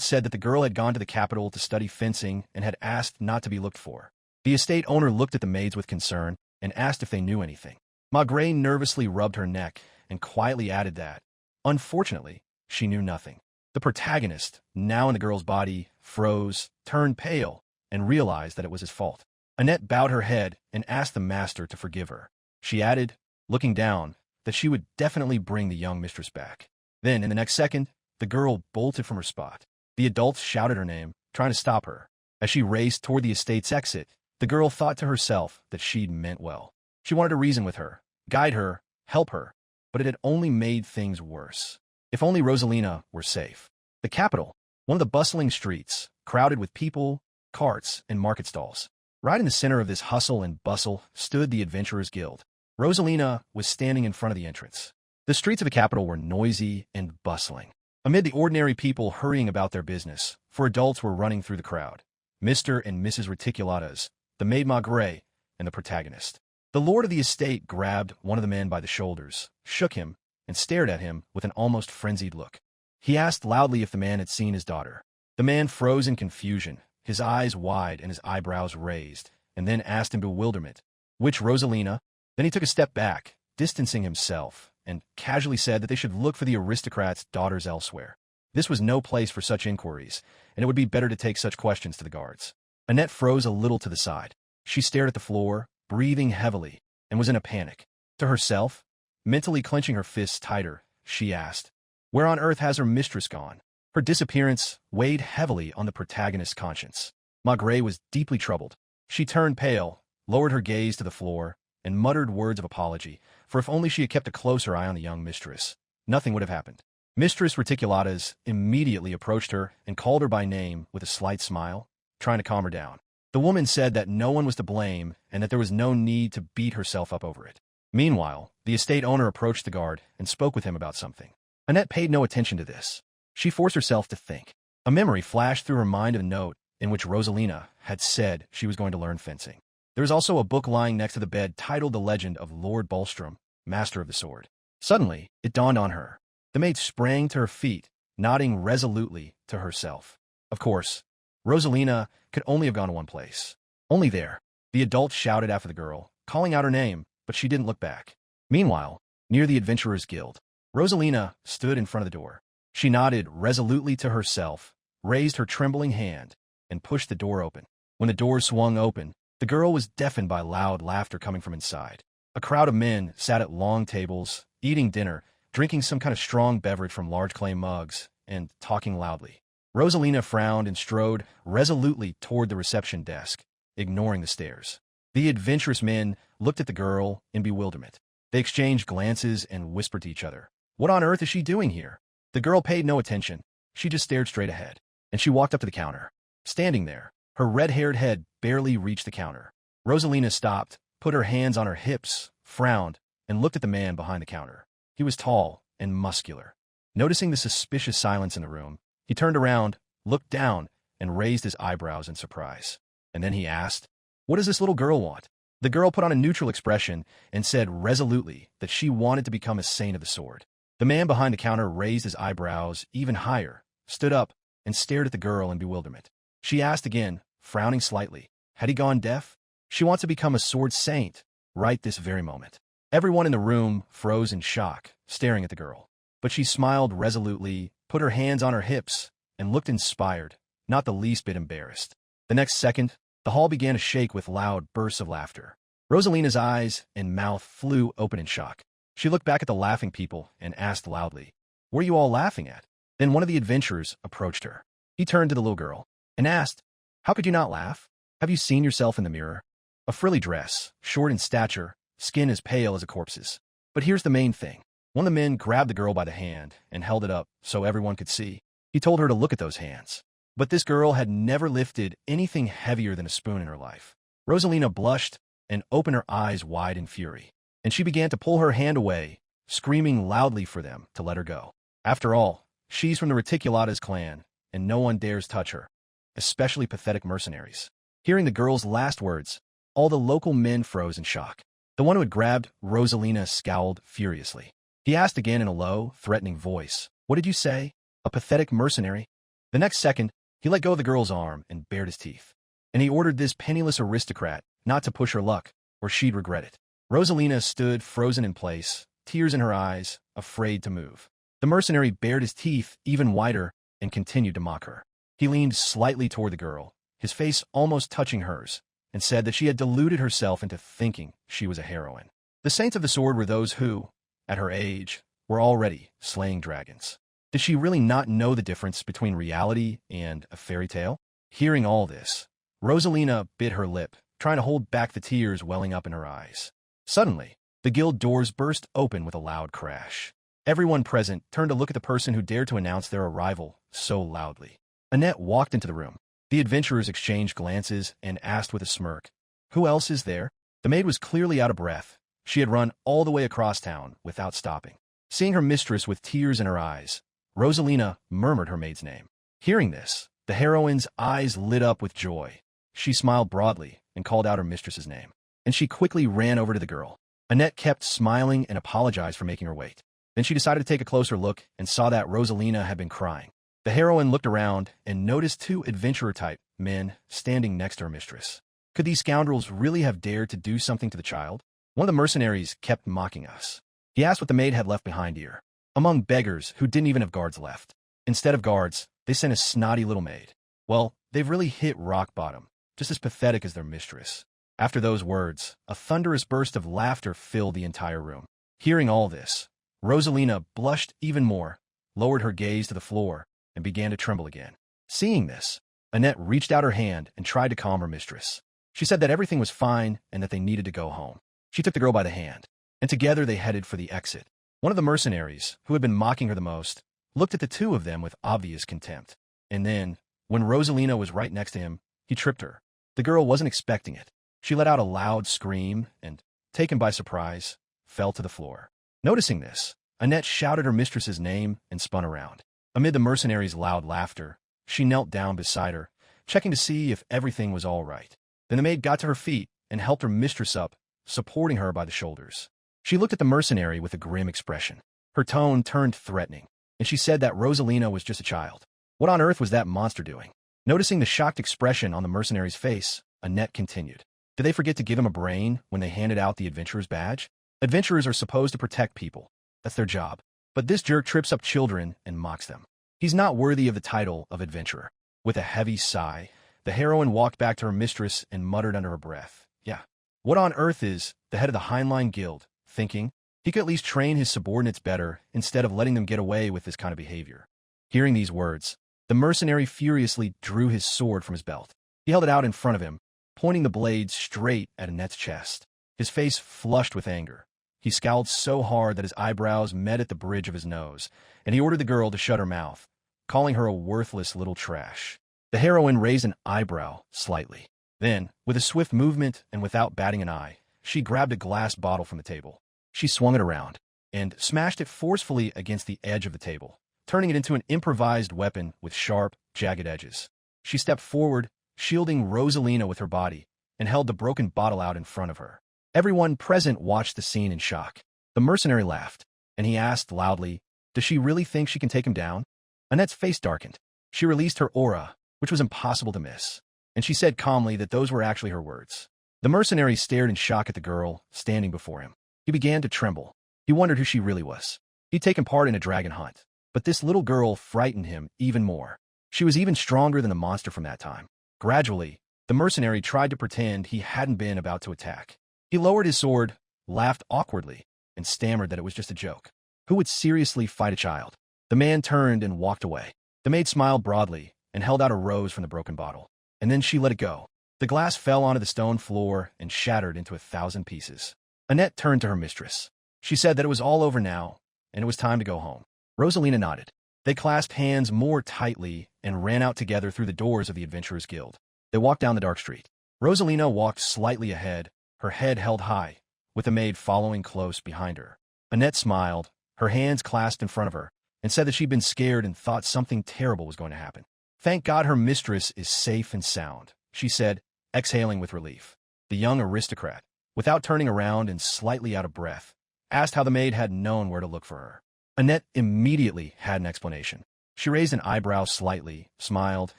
said that the girl had gone to the capital to study fencing and had asked not to be looked for. The estate owner looked at the maids with concern and asked if they knew anything. Maigret nervously rubbed her neck and quietly added that, unfortunately, she knew nothing. The protagonist, now in the girl's body, froze, turned pale, and realized that it was his fault. Annette bowed her head and asked the master to forgive her. She added, looking down, that she would definitely bring the young mistress back. Then, in the next second, the girl bolted from her spot. The adults shouted her name, trying to stop her. As she raced toward the estate's exit, the girl thought to herself that she'd meant well. She wanted to reason with her, guide her, help her, but it had only made things worse. If only Rosalina were safe. The capital, one of the bustling streets, crowded with people, carts, and market stalls. Right in the center of this hustle and bustle stood the Adventurers Guild. Rosalina was standing in front of the entrance. The streets of the capital were noisy and bustling. Amid the ordinary people hurrying about their business, four adults were running through the crowd. Mr. and Mrs. Reticulatas, the maid Maigret, and the protagonist. The lord of the estate grabbed one of the men by the shoulders, shook him, and stared at him with an almost frenzied look. He asked loudly if the man had seen his daughter. The man froze in confusion, his eyes wide and his eyebrows raised, and then asked in bewilderment, "Which Rosalina?" Then he took a step back, distancing himself, and casually said that they should look for the aristocrats' daughters elsewhere. This was no place for such inquiries, and it would be better to take such questions to the guards. Annette froze a little to the side. She stared at the floor, breathing heavily, and was in a panic. To herself, mentally clenching her fists tighter, she asked, where on earth has her mistress gone? Her disappearance weighed heavily on the protagonist's conscience. Maigret was deeply troubled. She turned pale, lowered her gaze to the floor, and muttered words of apology, for if only she had kept a closer eye on the young mistress, nothing would have happened. Mistress Reticulatas immediately approached her and called her by name with a slight smile, trying to calm her down. The woman said that no one was to blame and that there was no need to beat herself up over it. Meanwhile, the estate owner approached the guard and spoke with him about something. Annette paid no attention to this. She forced herself to think. A memory flashed through her mind of a note in which Rosalina had said she was going to learn fencing. There was also a book lying next to the bed titled The Legend of Lord Bulstrom, Master of the Sword. Suddenly, it dawned on her. The maid sprang to her feet, nodding resolutely to herself. Of course, Rosalina could only have gone to one place. Only there. The adult shouted after the girl, calling out her name, but she didn't look back. Meanwhile, near the Adventurers Guild, Rosalina stood in front of the door. She nodded resolutely to herself, raised her trembling hand, and pushed the door open. When the door swung open, the girl was deafened by loud laughter coming from inside. A crowd of men sat at long tables, eating dinner, drinking some kind of strong beverage from large clay mugs, and talking loudly. Rosalina frowned and strode resolutely toward the reception desk, ignoring the stares. The adventurous men looked at the girl in bewilderment. They exchanged glances and whispered to each other. What on earth is she doing here? The girl paid no attention. She just stared straight ahead, and she walked up to the counter. Standing there, her red-haired head barely reached the counter. Rosalina stopped, put her hands on her hips, frowned, and looked at the man behind the counter. He was tall and muscular. Noticing the suspicious silence in the room, he turned around, looked down, and raised his eyebrows in surprise. And then he asked, "What does this little girl want?" The girl put on a neutral expression and said resolutely that she wanted to become a saint of the sword. The man behind the counter raised his eyebrows even higher, stood up, and stared at the girl in bewilderment. She asked again, frowning slightly, had he gone deaf? She wants to become a sword saint, right this very moment. Everyone in the room froze in shock, staring at the girl. But she smiled resolutely, put her hands on her hips, and looked inspired, not the least bit embarrassed. The next second, the hall began to shake with loud bursts of laughter. Rosalina's eyes and mouth flew open in shock. She looked back at the laughing people and asked loudly, "What are you all laughing at?" Then one of the adventurers approached her. He turned to the little girl and asked, "How could you not laugh? Have you seen yourself in the mirror? A frilly dress, short in stature, skin as pale as a corpse's. But here's the main thing." One of the men grabbed the girl by the hand and held it up so everyone could see. He told her to look at those hands. But this girl had never lifted anything heavier than a spoon in her life. Rosalina blushed and opened her eyes wide in fury, and she began to pull her hand away, screaming loudly for them to let her go. After all, she's from the Reticulatas clan, and no one dares touch her, especially pathetic mercenaries. Hearing the girl's last words, all the local men froze in shock. The one who had grabbed Rosalina scowled furiously. He asked again in a low, threatening voice, "What did you say? A pathetic mercenary?" The next second, he let go of the girl's arm and bared his teeth. And he ordered this penniless aristocrat not to push her luck, or she'd regret it. Rosalina stood frozen in place, tears in her eyes, afraid to move. The mercenary bared his teeth even wider and continued to mock her. He leaned slightly toward the girl, his face almost touching hers, and said that she had deluded herself into thinking she was a heroine. The saints of the sword were those who, at her age, were already slaying dragons. Did she really not know the difference between reality and a fairy tale? Hearing all this, Rosalina bit her lip, trying to hold back the tears welling up in her eyes. Suddenly, the guild doors burst open with a loud crash. Everyone present turned to look at the person who dared to announce their arrival so loudly. Annette walked into the room. The adventurers exchanged glances and asked with a smirk, "Who else is there?" The maid was clearly out of breath. She had run all the way across town without stopping. Seeing her mistress with tears in her eyes, Rosalina murmured her maid's name. Hearing this, the heroine's eyes lit up with joy. She smiled broadly and called out her mistress's name, and she quickly ran over to the girl. Annette kept smiling and apologized for making her wait. Then she decided to take a closer look and saw that Rosalina had been crying. The heroine looked around and noticed two adventurer-type men standing next to her mistress. Could these scoundrels really have dared to do something to the child? One of the mercenaries kept mocking us. He asked what the maid had left behind here. Among beggars who didn't even have guards left. Instead of guards, they sent a snotty little maid. Well, they've really hit rock bottom, just as pathetic as their mistress. After those words, a thunderous burst of laughter filled the entire room. Hearing all this, Rosalina blushed even more, lowered her gaze to the floor, and began to tremble again. Seeing this, Annette reached out her hand and tried to calm her mistress. She said that everything was fine and that they needed to go home. She took the girl by the hand, and together they headed for the exit. One of the mercenaries, who had been mocking her the most, looked at the two of them with obvious contempt. And then, when Rosalina was right next to him, he tripped her. The girl wasn't expecting it. She let out a loud scream and, taken by surprise, fell to the floor. Noticing this, Annette shouted her mistress's name and spun around. Amid the mercenary's loud laughter, she knelt down beside her, checking to see if everything was all right. Then the maid got to her feet and helped her mistress up, supporting her by the shoulders. She looked at the mercenary with a grim expression. Her tone turned threatening, and she said that Rosalina was just a child. What on earth was that monster doing? Noticing the shocked expression on the mercenary's face, Annette continued. Did they forget to give him a brain when they handed out the adventurer's badge? Adventurers are supposed to protect people. That's their job. But this jerk trips up children and mocks them. He's not worthy of the title of adventurer. With a heavy sigh, the heroine walked back to her mistress and muttered under her breath, "Yeah. What on earth is the head of the Heinlein Guild thinking? He could at least train his subordinates better instead of letting them get away with this kind of behavior." Hearing these words, the mercenary furiously drew his sword from his belt. He held it out in front of him, pointing the blade straight at Annette's chest. His face flushed with anger. He scowled so hard that his eyebrows met at the bridge of his nose, and he ordered the girl to shut her mouth, calling her a worthless little trash. The heroine raised an eyebrow slightly. Then, with a swift movement and without batting an eye, she grabbed a glass bottle from the table. She swung it around and smashed it forcefully against the edge of the table, turning it into an improvised weapon with sharp, jagged edges. She stepped forward, shielding Rosalina with her body, and held the broken bottle out in front of her. Everyone present watched the scene in shock. The mercenary laughed, and he asked loudly, "Does she really think she can take him down?" Annette's face darkened. She released her aura, which was impossible to miss, and she said calmly that those were actually her words. The mercenary stared in shock at the girl standing before him. He began to tremble. He wondered who she really was. He'd taken part in a dragon hunt, but this little girl frightened him even more. She was even stronger than the monster from that time. Gradually, the mercenary tried to pretend he hadn't been about to attack. He lowered his sword, laughed awkwardly, and stammered that it was just a joke. Who would seriously fight a child? The man turned and walked away. The maid smiled broadly and held out a rose from the broken bottle. And then she let it go. The glass fell onto the stone floor and shattered into 1,000 pieces. Annette turned to her mistress. She said that it was all over now, and it was time to go home. Rosalina nodded. They clasped hands more tightly and ran out together through the doors of the Adventurers Guild. They walked down the dark street. Rosalina walked slightly ahead, her head held high, with the maid following close behind her. Annette smiled, her hands clasped in front of her, and said that she'd been scared and thought something terrible was going to happen. Thank God her mistress is safe and sound, she said, exhaling with relief. The young aristocrat, without turning around and slightly out of breath, asked how the maid had known where to look for her. Annette immediately had an explanation. She raised an eyebrow slightly, smiled,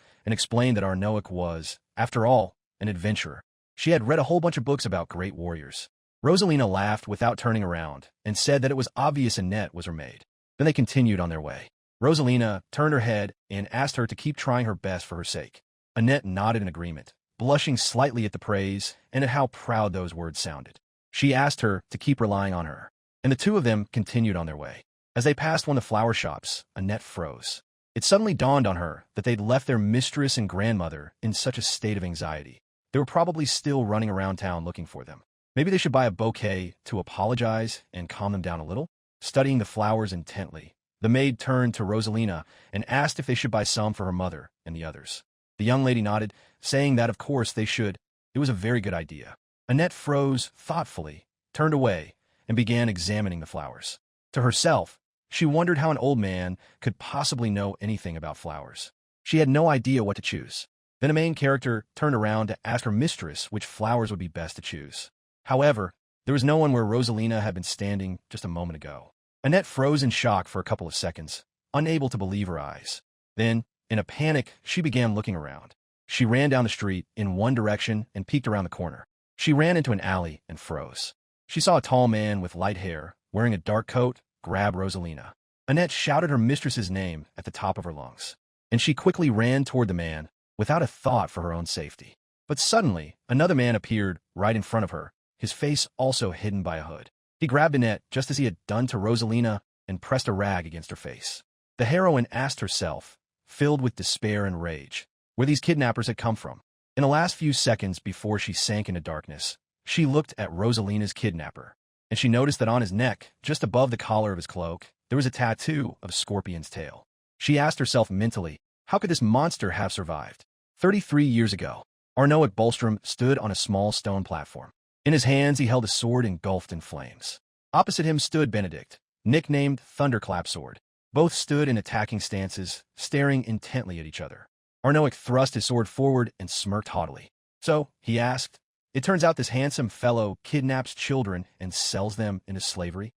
and explained that Arnoic was, after all, an adventurer. She had read a whole bunch of books about great warriors. Rosalina laughed without turning around and said that it was obvious Annette was her maid. Then they continued on their way. Rosalina turned her head and asked her to keep trying her best for her sake. Annette nodded in agreement, blushing slightly at the praise and at how proud those words sounded. She asked her to keep relying on her, and the two of them continued on their way. As they passed one of the flower shops, Annette froze. It suddenly dawned on her that they'd left their mistress and grandmother in such a state of anxiety. They were probably still running around town looking for them. Maybe they should buy a bouquet to apologize and calm them down a little? Studying the flowers intently, the maid turned to Rosalina and asked if they should buy some for her mother and the others. The young lady nodded, saying that of course they should. It was a very good idea. Annette froze thoughtfully, turned away, and began examining the flowers. To herself, she wondered how an old man could possibly know anything about flowers. She had no idea what to choose. Then a main character turned around to ask her mistress which flowers would be best to choose. However, there was no one where Rosalina had been standing just a moment ago. Annette froze in shock for a couple of seconds, unable to believe her eyes. Then, in a panic, she began looking around. She ran down the street in one direction and peeked around the corner. She ran into an alley and froze. She saw a tall man with light hair, wearing a dark coat, grab Rosalina. Annette shouted her mistress's name at the top of her lungs, and she quickly ran toward the man without a thought for her own safety. But suddenly, another man appeared right in front of her, his face also hidden by a hood. He grabbed Annette just as he had done to Rosalina and pressed a rag against her face. The heroine asked herself, filled with despair and rage, where these kidnappers had come from. In the last few seconds before she sank into darkness, she looked at Rosalina's kidnapper, and she noticed that on his neck, just above the collar of his cloak, there was a tattoo of a scorpion's tail. She asked herself mentally, how could this monster have survived? 33 years ago, Arnoic Bolstrom stood on a small stone platform. In his hands he held a sword engulfed in flames. Opposite him stood Benedict, nicknamed Thunderclap Sword. Both stood in attacking stances, staring intently at each other. Arnoic thrust his sword forward and smirked haughtily. So, he asked, it turns out this handsome fellow kidnaps children and sells them into slavery?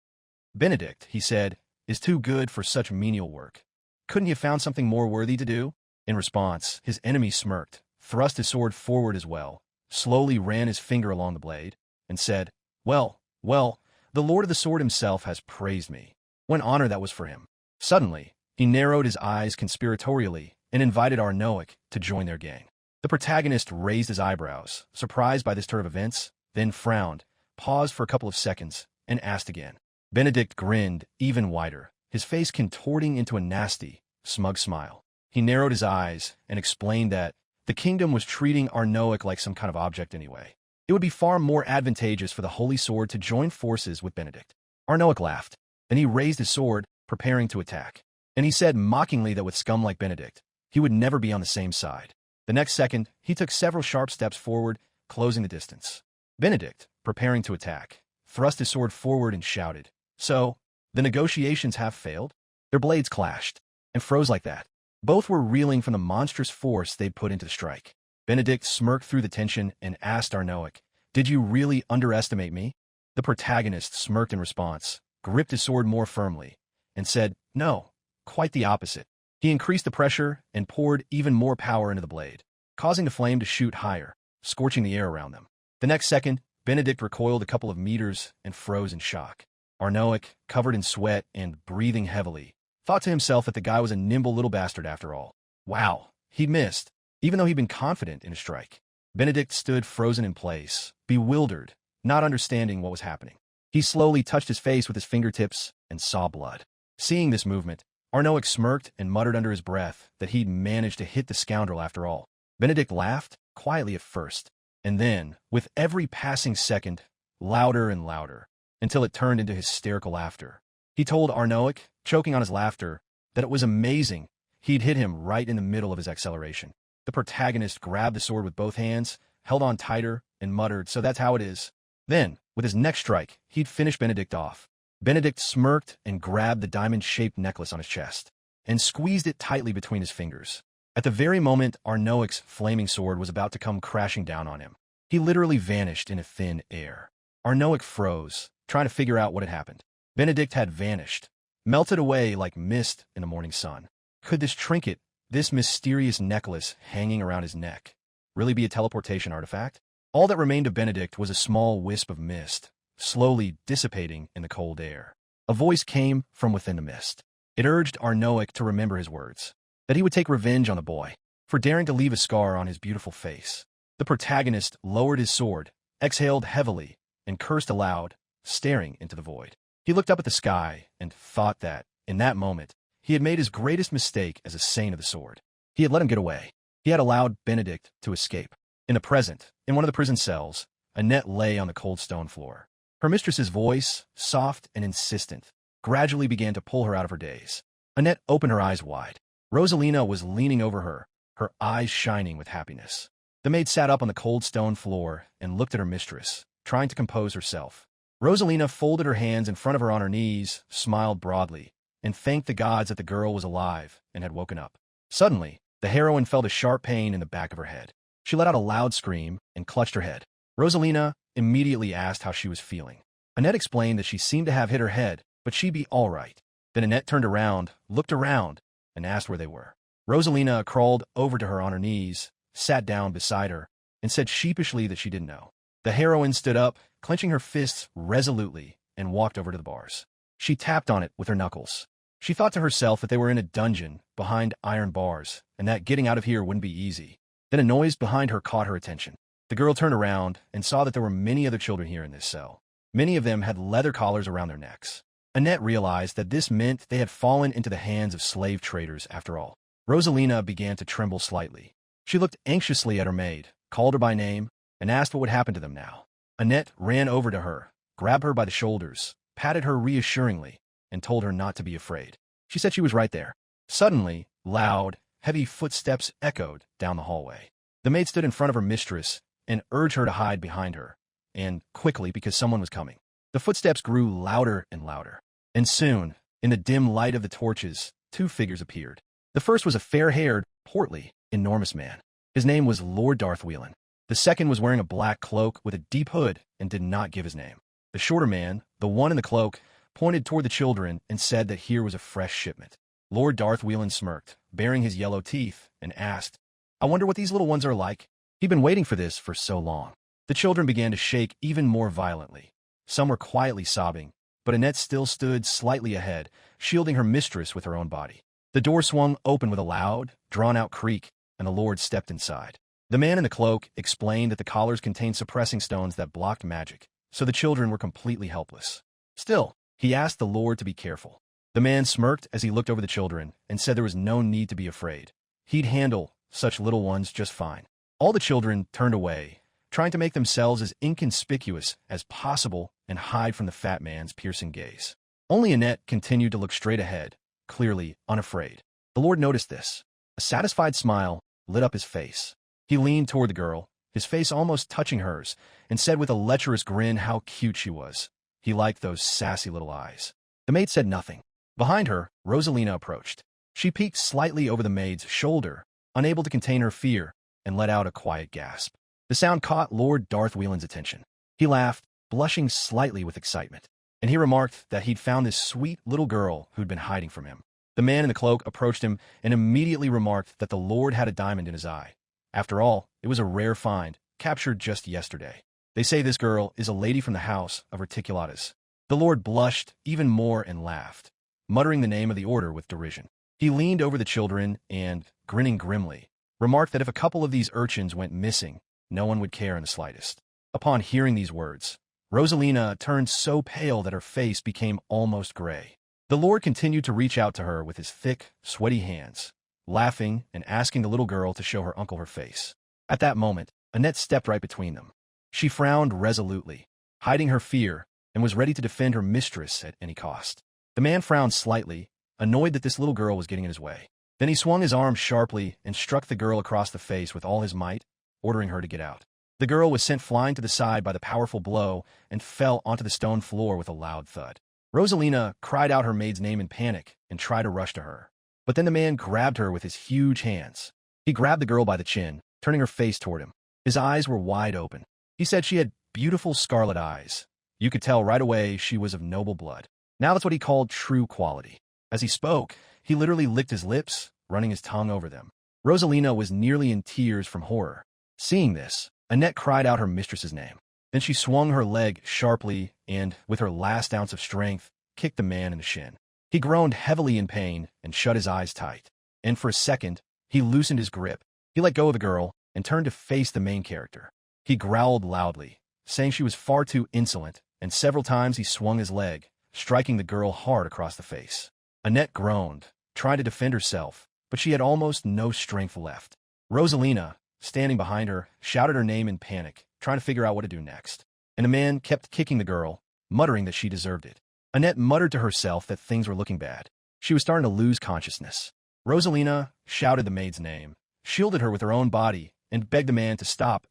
Benedict, he said, is too good for such menial work. Couldn't you have found something more worthy to do? In response, his enemy smirked, thrust his sword forward as well, slowly ran his finger along the blade, and said, well, the Lord of the Sword himself has praised me. What honor that was for him. Suddenly, he narrowed his eyes conspiratorially and invited Arnoic to join their gang. The protagonist raised his eyebrows, surprised by this turn of events, then frowned, paused for a couple of seconds, and asked again. Benedict grinned even wider, his face contorting into a nasty, smug smile. He narrowed his eyes and explained that the kingdom was treating Arnoic like some kind of object anyway. It would be far more advantageous for the Holy Sword to join forces with Benedict. Arnoic laughed. Then he raised his sword, preparing to attack. And he said mockingly that with scum like Benedict, he would never be on the same side. The next second, he took several sharp steps forward, closing the distance. Benedict, preparing to attack, thrust his sword forward and shouted, so, the negotiations have failed? Their blades clashed, and froze like that. Both were reeling from the monstrous force they'd put into the strike. Benedict smirked through the tension and asked Arnoic, did you really underestimate me? The protagonist smirked in response, gripped his sword more firmly, and said, no, quite the opposite. He increased the pressure and poured even more power into the blade, causing the flame to shoot higher, scorching the air around them. The next second, Benedict recoiled a couple of meters and froze in shock. Arnoic, covered in sweat and breathing heavily, thought to himself that the guy was a nimble little bastard after all. Wow, he'd missed, even though he'd been confident in a strike. Benedict stood frozen in place, bewildered, not understanding what was happening. He slowly touched his face with his fingertips and saw blood. Seeing this movement, Arnoic smirked and muttered under his breath that he'd managed to hit the scoundrel after all. Benedict laughed, quietly at first, and then, with every passing second, louder and louder, until it turned into hysterical laughter. He told Arnoic, choking on his laughter, that it was amazing he'd hit him right in the middle of his acceleration. The protagonist grabbed the sword with both hands, held on tighter, and muttered, "So that's how it is." Then, with his next strike, he'd finish Benedict off. Benedict smirked and grabbed the diamond-shaped necklace on his chest, and squeezed it tightly between his fingers. At the very moment Arnoic's flaming sword was about to come crashing down on him, he literally vanished into thin air. Arnoic froze, trying to figure out what had happened. Benedict had vanished, melted away like mist in the morning sun. Could this trinket, this mysterious necklace hanging around his neck, really be a teleportation artifact? All that remained of Benedict was a small wisp of mist, slowly dissipating in the cold air. A voice came from within the mist. It urged Arnoic to remember his words, that he would take revenge on the boy for daring to leave a scar on his beautiful face. The protagonist lowered his sword, exhaled heavily, and cursed aloud, staring into the void. He looked up at the sky and thought that, in that moment, he had made his greatest mistake as a saint of the sword. He had let him get away. He had allowed Benedict to escape. In the present, in one of the prison cells, Annette lay on the cold stone floor. Her mistress's voice, soft and insistent, gradually began to pull her out of her daze. Annette opened her eyes wide. Rosalina was leaning over her, her eyes shining with happiness. The maid sat up on the cold stone floor and looked at her mistress, trying to compose herself. Rosalina folded her hands in front of her on her knees, smiled broadly, and thanked the gods that the girl was alive and had woken up. Suddenly, the heroine felt a sharp pain in the back of her head. She let out a loud scream and clutched her head. Rosalina immediately asked how she was feeling. Annette explained that she seemed to have hit her head, but she'd be all right. Then Annette turned around, looked around, and asked where they were. Rosalina crawled over to her on her knees, sat down beside her, and said sheepishly that she didn't know. The heroine stood up, clenching her fists resolutely, and walked over to the bars. She tapped on it with her knuckles. She thought to herself that they were in a dungeon behind iron bars, and that getting out of here wouldn't be easy. Then a noise behind her caught her attention. The girl turned around and saw that there were many other children here in this cell. Many of them had leather collars around their necks. Annette realized that this meant they had fallen into the hands of slave traders after all. Rosalina began to tremble slightly. She looked anxiously at her maid, called her by name, and asked what would happen to them now. Annette ran over to her, grabbed her by the shoulders, patted her reassuringly, and told her not to be afraid. She said she was right there. Suddenly, loud, heavy footsteps echoed down the hallway. The maid stood in front of her mistress and urged her to hide behind her, and quickly because someone was coming. The footsteps grew louder and louder, and soon, in the dim light of the torches, two figures appeared. The first was a fair-haired, portly, enormous man. His name was Lord Darthwhelan. The second was wearing a black cloak with a deep hood and did not give his name. The shorter man, the one in the cloak, pointed toward the children and said that here was a fresh shipment. Lord Darthwhelan smirked, baring his yellow teeth, and asked, "I wonder what these little ones are like?" He'd been waiting for this for so long. The children began to shake even more violently. Some were quietly sobbing, but Annette still stood slightly ahead, shielding her mistress with her own body. The door swung open with a loud, drawn-out creak, and the Lord stepped inside. The man in the cloak explained that the collars contained suppressing stones that blocked magic, so the children were completely helpless. Still, he asked the Lord to be careful. The man smirked as he looked over the children and said there was no need to be afraid. He'd handle such little ones just fine. All the children turned away, trying to make themselves as inconspicuous as possible and hide from the fat man's piercing gaze. Only Annette continued to look straight ahead, clearly unafraid. The Lord noticed this. A satisfied smile lit up his face. He leaned toward the girl, his face almost touching hers, and said with a lecherous grin how cute she was. He liked those sassy little eyes. The maid said nothing. Behind her, Rosalina approached. She peeked slightly over the maid's shoulder, unable to contain her fear, and let out a quiet gasp. The sound caught Lord Darthwhelan's attention. He laughed, blushing slightly with excitement, and he remarked that he'd found this sweet little girl who'd been hiding from him. The man in the cloak approached him and immediately remarked that the Lord had a diamond in his eye. After all, it was a rare find, captured just yesterday. They say this girl is a lady from the house of Reticulatus. The Lord blushed even more and laughed, muttering the name of the order with derision. He leaned over the children and, grinning grimly, remarked that if a couple of these urchins went missing, no one would care in the slightest. Upon hearing these words, Rosalina turned so pale that her face became almost gray. The Lord continued to reach out to her with his thick, sweaty hands, laughing and asking the little girl to show her uncle her face. At that moment, Annette stepped right between them. She frowned resolutely, hiding her fear, and was ready to defend her mistress at any cost. The man frowned slightly, annoyed that this little girl was getting in his way. Then he swung his arm sharply and struck the girl across the face with all his might, ordering her to get out. The girl was sent flying to the side by the powerful blow and fell onto the stone floor with a loud thud. Rosalina cried out her maid's name in panic and tried to rush to her. But then the man grabbed her with his huge hands. He grabbed the girl by the chin, turning her face toward him. His eyes were wide open. He said she had beautiful scarlet eyes. You could tell right away she was of noble blood. Now that's what he called true quality. As he spoke, he literally licked his lips, running his tongue over them. Rosalina was nearly in tears from horror. Seeing this, Annette cried out her mistress's name. Then she swung her leg sharply and, with her last ounce of strength, kicked the man in the shin. He groaned heavily in pain and shut his eyes tight. And for a second, he loosened his grip. He let go of the girl and turned to face the main character. He growled loudly, saying she was far too insolent, and several times he swung his leg, striking the girl hard across the face. Annette groaned, trying to defend herself, but she had almost no strength left. Rosalina, standing behind her, shouted her name in panic, trying to figure out what to do next. And the man kept kicking the girl, muttering that she deserved it. Annette muttered to herself that things were looking bad. She was starting to lose consciousness. Rosalina shouted the maid's name, shielded her with her own body, and begged the man to stop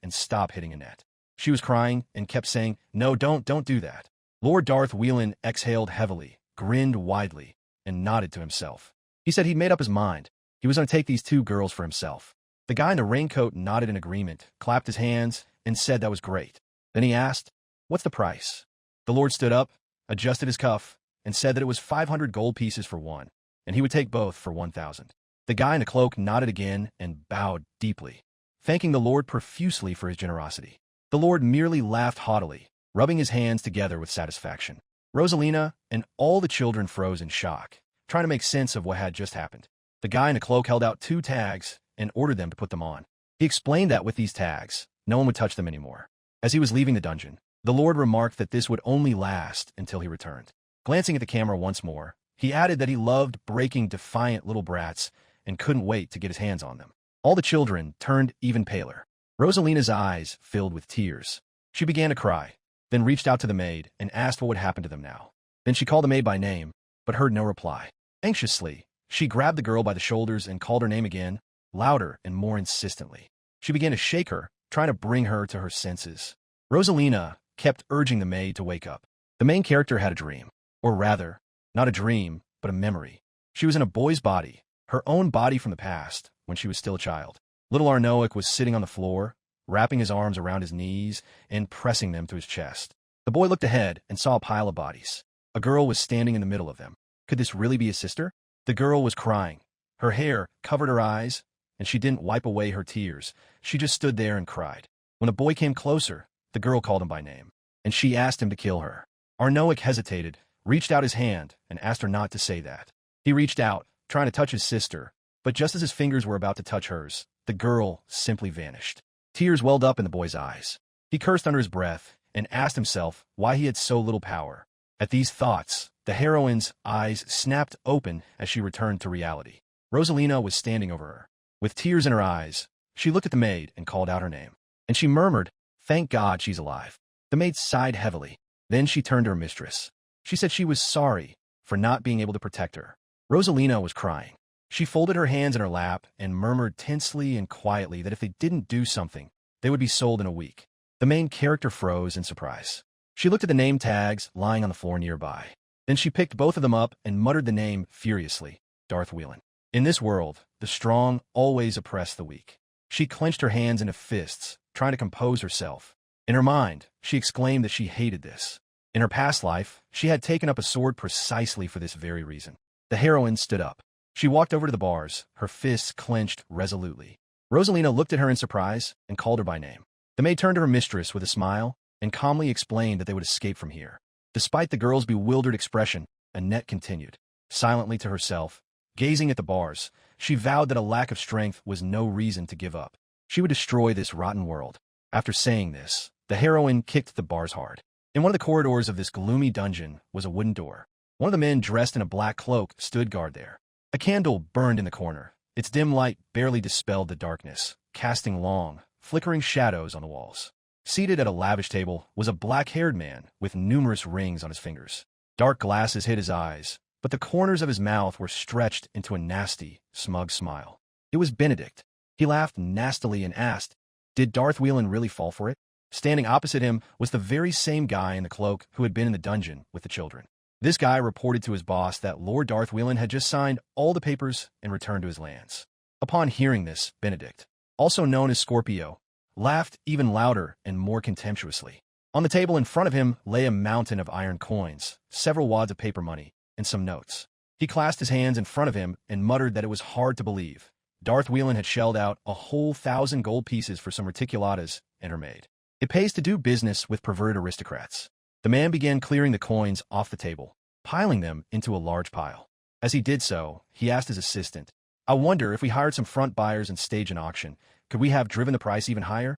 hitting Annette. She was crying and kept saying, "No, don't do that." Lord Darth Whelan exhaled heavily, grinned widely, and nodded to himself. He said he'd made up his mind. He was going to take these two girls for himself. The guy in the raincoat nodded in agreement, clapped his hands, and said that was great. Then he asked, "What's the price?" The Lord stood up, adjusted his cuff, and said that it was 500 gold pieces for one, and he would take both for 1,000. The guy in the cloak nodded again and bowed deeply, thanking the Lord profusely for his generosity. The Lord merely laughed haughtily, rubbing his hands together with satisfaction. Rosalina and all the children froze in shock, trying to make sense of what had just happened. The guy in the cloak held out 2 tags and ordered them to put them on. He explained that with these tags, no one would touch them anymore. As he was leaving the dungeon, the Lord remarked that this would only last until he returned. Glancing at the camera once more, he added that he loved breaking defiant little brats and couldn't wait to get his hands on them. All the children turned even paler. Rosalina's eyes filled with tears. She began to cry, then reached out to the maid and asked what would happen to them now. Then she called the maid by name, but heard no reply. Anxiously, she grabbed the girl by the shoulders and called her name again, louder and more insistently. She began to shake her, trying to bring her to her senses. Rosalina kept urging the maid to wake up. The main character had a dream. Or rather, not a dream, but a memory. She was in a boy's body, her own body from the past, when she was still a child. Little Arnoic was sitting on the floor, wrapping his arms around his knees and pressing them to his chest. The boy looked ahead and saw a pile of bodies. A girl was standing in the middle of them. Could this really be his sister? The girl was crying. Her hair covered her eyes, and she didn't wipe away her tears. She just stood there and cried. When the boy came closer, the girl called him by name, and she asked him to kill her. Arnoic hesitated, reached out his hand, and asked her not to say that. He reached out, trying to touch his sister, but just as his fingers were about to touch hers, the girl simply vanished. Tears welled up in the boy's eyes. He cursed under his breath and asked himself why he had so little power. At these thoughts, the heroine's eyes snapped open as she returned to reality. Rosalina was standing over her. With tears in her eyes, she looked at the maid and called out her name. And she murmured, "Thank God she's alive." The maid sighed heavily. Then she turned to her mistress. She said she was sorry for not being able to protect her. Rosalina was crying. She folded her hands in her lap and murmured tensely and quietly that if they didn't do something, they would be sold in a week. The main character froze in surprise. She looked at the name tags lying on the floor nearby. Then she picked both of them up and muttered the name furiously, Darth Whelan. In this world, the strong always oppress the weak. She clenched her hands into fists, trying to compose herself. In her mind, she exclaimed that she hated this. In her past life, she had taken up a sword precisely for this very reason. The heroine stood up. She walked over to the bars, her fists clenched resolutely. Rosalina looked at her in surprise and called her by name. The maid turned to her mistress with a smile and calmly explained that they would escape from here. Despite the girl's bewildered expression, Annette continued. Silently to herself, gazing at the bars, she vowed that a lack of strength was no reason to give up. She would destroy this rotten world. After saying this, the heroine kicked the bars hard. In one of the corridors of this gloomy dungeon was a wooden door. One of the men dressed in a black cloak stood guard there. A candle burned in the corner. Its dim light barely dispelled the darkness, casting long, flickering shadows on the walls. Seated at a lavish table was a black-haired man with numerous rings on his fingers. Dark glasses hid his eyes, but the corners of his mouth were stretched into a nasty, smug smile. It was Benedict. He laughed nastily and asked, "Did Darth Whelan really fall for it?" Standing opposite him was the very same guy in the cloak who had been in the dungeon with the children. This guy reported to his boss that Lord Darth Whelan had just signed all the papers and returned to his lands. Upon hearing this, Benedict, also known as Scorpio, laughed even louder and more contemptuously. On the table in front of him lay a mountain of iron coins, several wads of paper money, and some notes. He clasped his hands in front of him and muttered that it was hard to believe. Darth Whelan had shelled out a whole 1,000 gold pieces for some reticulatas and her maid. It pays to do business with perverted aristocrats. The man began clearing the coins off the table, piling them into a large pile. As he did so, he asked his assistant, "I wonder if we hired some front buyers and staged an auction, could we have driven the price even higher?"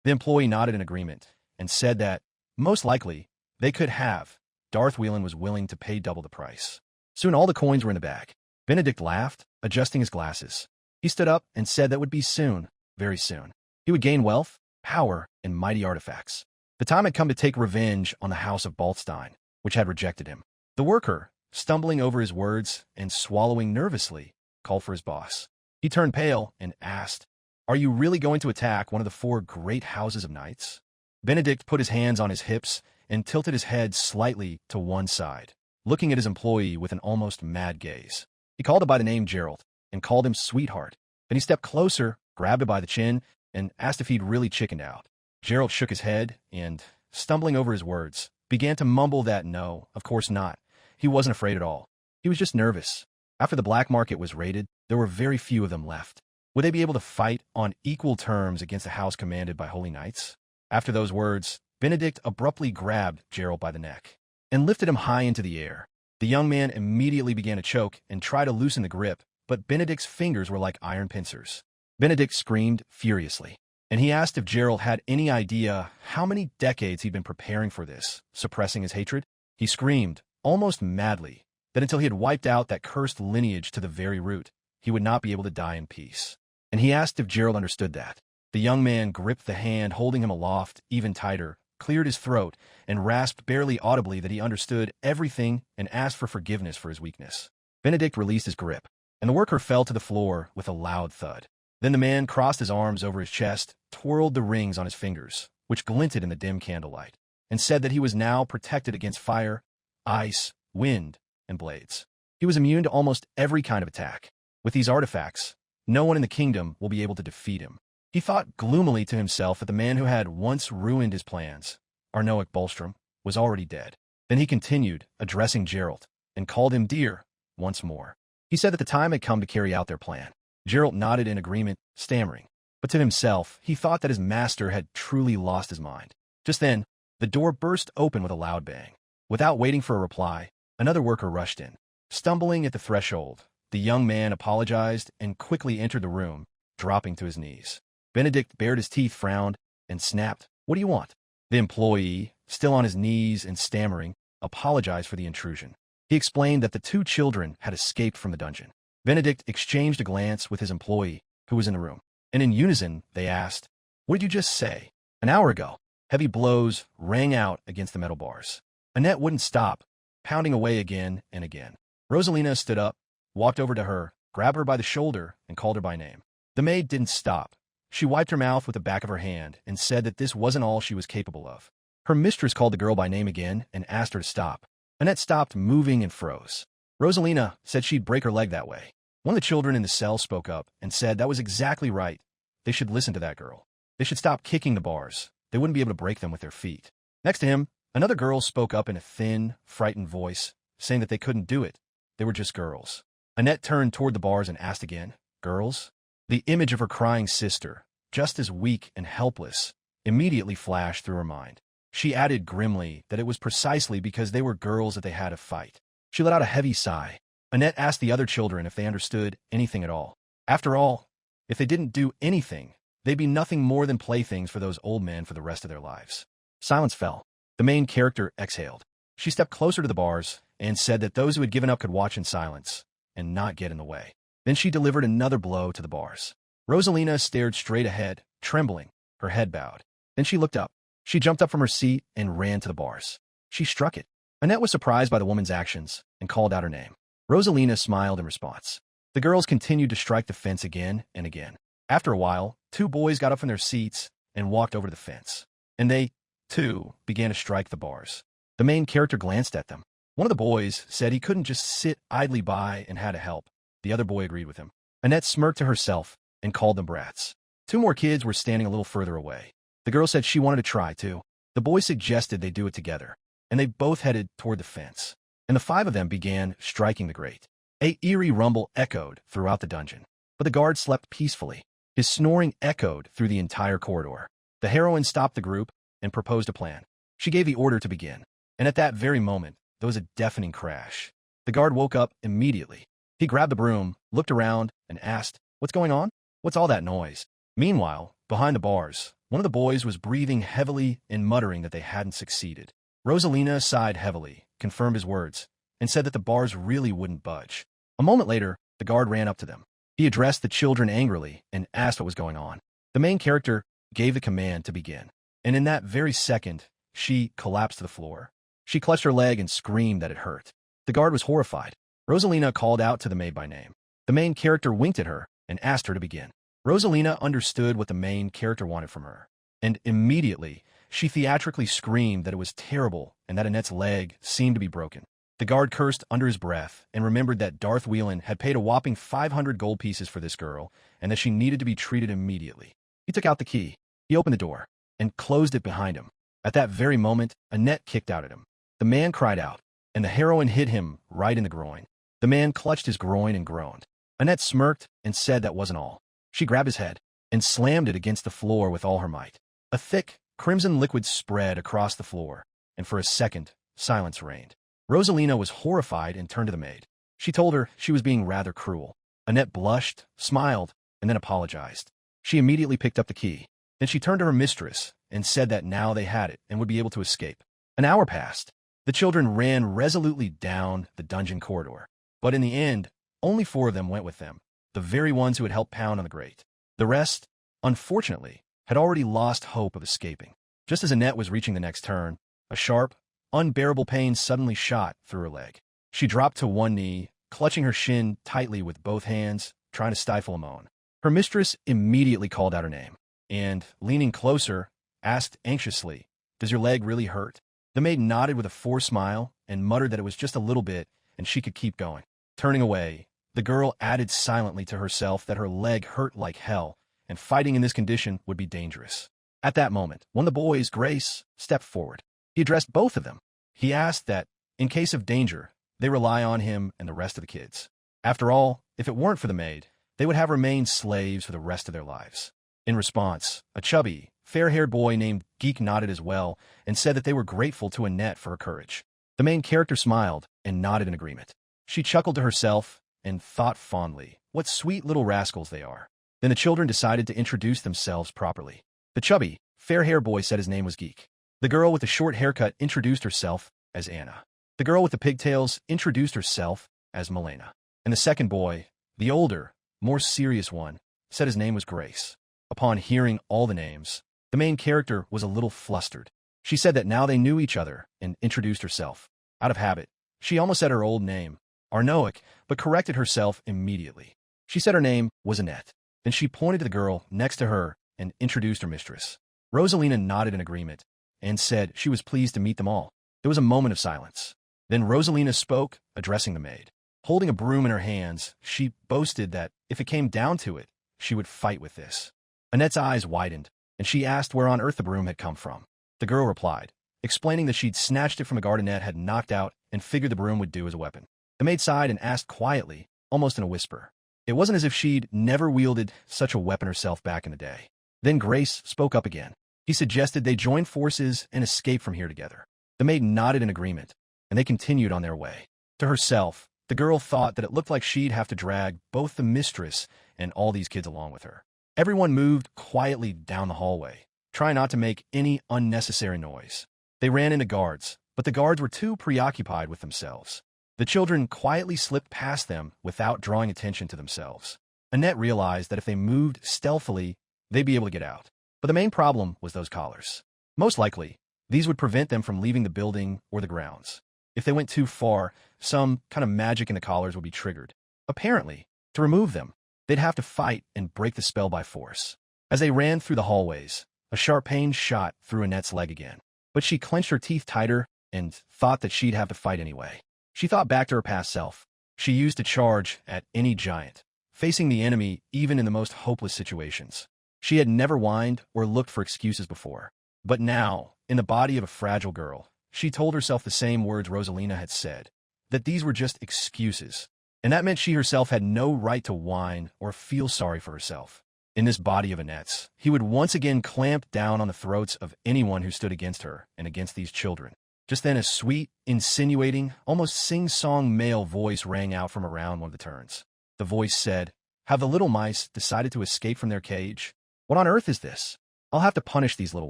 The employee nodded in agreement and said that, most likely, they could have. Darth Whelan was willing to pay double the price. Soon all the coins were in the bag. Benedict laughed, adjusting his glasses. He stood up and said that would be soon, very soon. He would gain wealth, power, and mighty artifacts. The time had come to take revenge on the house of Baltstein, which had rejected him. The worker, stumbling over his words and swallowing nervously, called for his boss. He turned pale and asked, "Are you really going to attack one of the 4 great houses of knights?" Benedict put his hands on his hips and tilted his head slightly to one side, looking at his employee with an almost mad gaze. He called him by the name Gerald and called him sweetheart. Then he stepped closer, grabbed him by the chin, and asked if he'd really chickened out. Gerald shook his head and, stumbling over his words, began to mumble that no, of course not. He wasn't afraid at all. He was just nervous. After the black market was raided, there were very few of them left. Would they be able to fight on equal terms against a house commanded by holy knights? After those words, Benedict abruptly grabbed Gerald by the neck and lifted him high into the air. The young man immediately began to choke and try to loosen the grip, but Benedict's fingers were like iron pincers. Benedict screamed furiously, and he asked if Gerald had any idea how many decades he'd been preparing for this, suppressing his hatred. He screamed, almost madly, that until he had wiped out that cursed lineage to the very root, he would not be able to die in peace. And he asked if Gerald understood that. The young man gripped the hand holding him aloft even tighter, cleared his throat, and rasped barely audibly that he understood everything and asked for forgiveness for his weakness. Benedict released his grip, and the worker fell to the floor with a loud thud. Then the man crossed his arms over his chest, twirled the rings on his fingers, which glinted in the dim candlelight, and said that he was now protected against fire, ice, wind, and blades. He was immune to almost every kind of attack. With these artifacts, no one in the kingdom will be able to defeat him. He thought gloomily to himself that the man who had once ruined his plans, Arnoic Bolstrom, was already dead. Then he continued, addressing Gerald, and called him dear once more. He said that the time had come to carry out their plan. Gerald nodded in agreement, stammering. But to himself, he thought that his master had truly lost his mind. Just then, the door burst open with a loud bang. Without waiting for a reply, another worker rushed in. Stumbling at the threshold, the young man apologized and quickly entered the room, dropping to his knees. Benedict bared his teeth, frowned, and snapped, "What do you want?" The employee, still on his knees and stammering, apologized for the intrusion. He explained that the 2 children had escaped from the dungeon. Benedict exchanged a glance with his employee, who was in the room, and in unison they asked, "What did you just say?" An hour ago, heavy blows rang out against the metal bars. Annette wouldn't stop, pounding away again and again. Rosalina stood up, walked over to her, grabbed her by the shoulder, and called her by name. The maid didn't stop. She wiped her mouth with the back of her hand and said that this wasn't all she was capable of. Her mistress called the girl by name again and asked her to stop. Annette stopped moving and froze. Rosalina said she'd break her leg that way. One of the children in the cell spoke up and said that was exactly right. They should listen to that girl. They should stop kicking the bars. They wouldn't be able to break them with their feet. Next to him, another girl spoke up in a thin, frightened voice, saying that they couldn't do it. They were just girls. Annette turned toward the bars and asked again, "Girls?" The image of her crying sister, just as weak and helpless, immediately flashed through her mind. She added grimly that it was precisely because they were girls that they had to fight. She let out a heavy sigh. Annette asked the other children if they understood anything at all. After all, if they didn't do anything, they'd be nothing more than playthings for those old men for the rest of their lives. Silence fell. The main character exhaled. She stepped closer to the bars and said that those who had given up could watch in silence and not get in the way. Then she delivered another blow to the bars. Rosalina stared straight ahead, trembling, her head bowed. Then she looked up. She jumped up from her seat and ran to the bars. She struck it. Annette was surprised by the woman's actions and called out her name. Rosalina smiled in response. The girls continued to strike the fence again and again. After a while, two boys got up from their seats and walked over to the fence. And they, too, began to strike the bars. The main character glanced at them. One of the boys said he couldn't just sit idly by and had to help. The other boy agreed with him. Annette smirked to herself and called them brats. Two more kids were standing a little further away. The girl said she wanted to try, too. The boy suggested they do it together, and they both headed toward the fence. And the five of them began striking the grate. An eerie rumble echoed throughout the dungeon. But the guard slept peacefully. His snoring echoed through the entire corridor. The heroine stopped the group and proposed a plan. She gave the order to begin. And at that very moment, there was a deafening crash. The guard woke up immediately. He grabbed the broom, looked around, and asked, "What's going on? What's all that noise?" Meanwhile, behind the bars, one of the boys was breathing heavily and muttering that they hadn't succeeded. Rosalina sighed heavily, confirmed his words, and said that the bars really wouldn't budge. A moment later, the guard ran up to them. He addressed the children angrily and asked what was going on. The main character gave the command to begin, and in that very second, she collapsed to the floor. She clutched her leg and screamed that it hurt. The guard was horrified. Rosalina called out to the maid by name. The main character winked at her and asked her to begin. Rosalina understood what the main character wanted from her, and immediately, she theatrically screamed that it was terrible and that Annette's leg seemed to be broken. The guard cursed under his breath and remembered that Darth Whelan had paid a whopping 500 gold pieces for this girl and that she needed to be treated immediately. He took out the key. He opened the door and closed it behind him. At that very moment, Annette kicked out at him. The man cried out, and the heroine hit him right in the groin. The man clutched his groin and groaned. Annette smirked and said that wasn't all. She grabbed his head and slammed it against the floor with all her might. A thick, crimson liquid spread across the floor, and for a second, silence reigned. Rosalina was horrified and turned to the maid. She told her she was being rather cruel. Annette blushed, smiled, and then apologized. She immediately picked up the key. Then she turned to her mistress and said that now they had it and would be able to escape. An hour passed. The children ran resolutely down the dungeon corridor. But in the end, only 4 of them went with them, the very ones who had helped pound on the grate. The rest, unfortunately, had already lost hope of escaping. Just as Annette was reaching the next turn, a sharp, unbearable pain suddenly shot through her leg. She dropped to one knee, clutching her shin tightly with both hands, trying to stifle a moan. Her mistress immediately called out her name, and, leaning closer, asked anxiously, "Does your leg really hurt?" The maid nodded with a forced smile and muttered that it was just a little bit and she could keep going. Turning away, the girl added silently to herself that her leg hurt like hell, and fighting in this condition would be dangerous. At that moment, one of the boys, Grace, stepped forward. He addressed both of them. He asked that, in case of danger, they rely on him and the rest of the kids. After all, if it weren't for the maid, they would have remained slaves for the rest of their lives. In response, a chubby, fair-haired boy named Geek nodded as well and said that they were grateful to Annette for her courage. The main character smiled and nodded in agreement. She chuckled to herself and thought fondly, what sweet little rascals they are. Then the children decided to introduce themselves properly. The chubby, fair-haired boy said his name was Geek. The girl with the short haircut introduced herself as Anna. The girl with the pigtails introduced herself as Milena. And the second boy, the older, more serious one, said his name was Grace. Upon hearing all the names, the main character was a little flustered. She said that now they knew each other and introduced herself. Out of habit, she almost said her old name, Arnoic, but corrected herself immediately. She said her name was Annette. Then she pointed to the girl next to her and introduced her mistress. Rosalina nodded in agreement and said she was pleased to meet them all. There was a moment of silence. Then Rosalina spoke, addressing the maid. Holding a broom in her hands, she boasted that, if it came down to it, she would fight with this. Annette's eyes widened, and she asked where on earth the broom had come from. The girl replied, explaining that she'd snatched it from a guard Annette had knocked out and figured the broom would do as a weapon. The maid sighed and asked quietly, almost in a whisper. It wasn't as if she'd never wielded such a weapon herself back in the day. Then Grace spoke up again. He suggested they join forces and escape from here together. The maid nodded in agreement, and they continued on their way. To herself, the girl thought that it looked like she'd have to drag both the mistress and all these kids along with her. Everyone moved quietly down the hallway, trying not to make any unnecessary noise. They ran into guards, but the guards were too preoccupied with themselves. The children quietly slipped past them without drawing attention to themselves. Annette realized that if they moved stealthily, they'd be able to get out. But the main problem was those collars. Most likely, these would prevent them from leaving the building or the grounds. If they went too far, some kind of magic in the collars would be triggered. Apparently, to remove them, they'd have to fight and break the spell by force. As they ran through the hallways, a sharp pain shot through Annette's leg again. But she clenched her teeth tighter and thought that she'd have to fight anyway. She thought back to her past self. She used to charge at any giant, facing the enemy even in the most hopeless situations. She had never whined or looked for excuses before. But now, in the body of a fragile girl, she told herself the same words Rosalina had said, that these were just excuses. And that meant she herself had no right to whine or feel sorry for herself. In this body of Annette's, he would once again clamp down on the throats of anyone who stood against her and against these children. Just then a sweet, insinuating, almost sing-song male voice rang out from around one of the turns. The voice said, "Have the little mice decided to escape from their cage? What on earth is this? I'll have to punish these little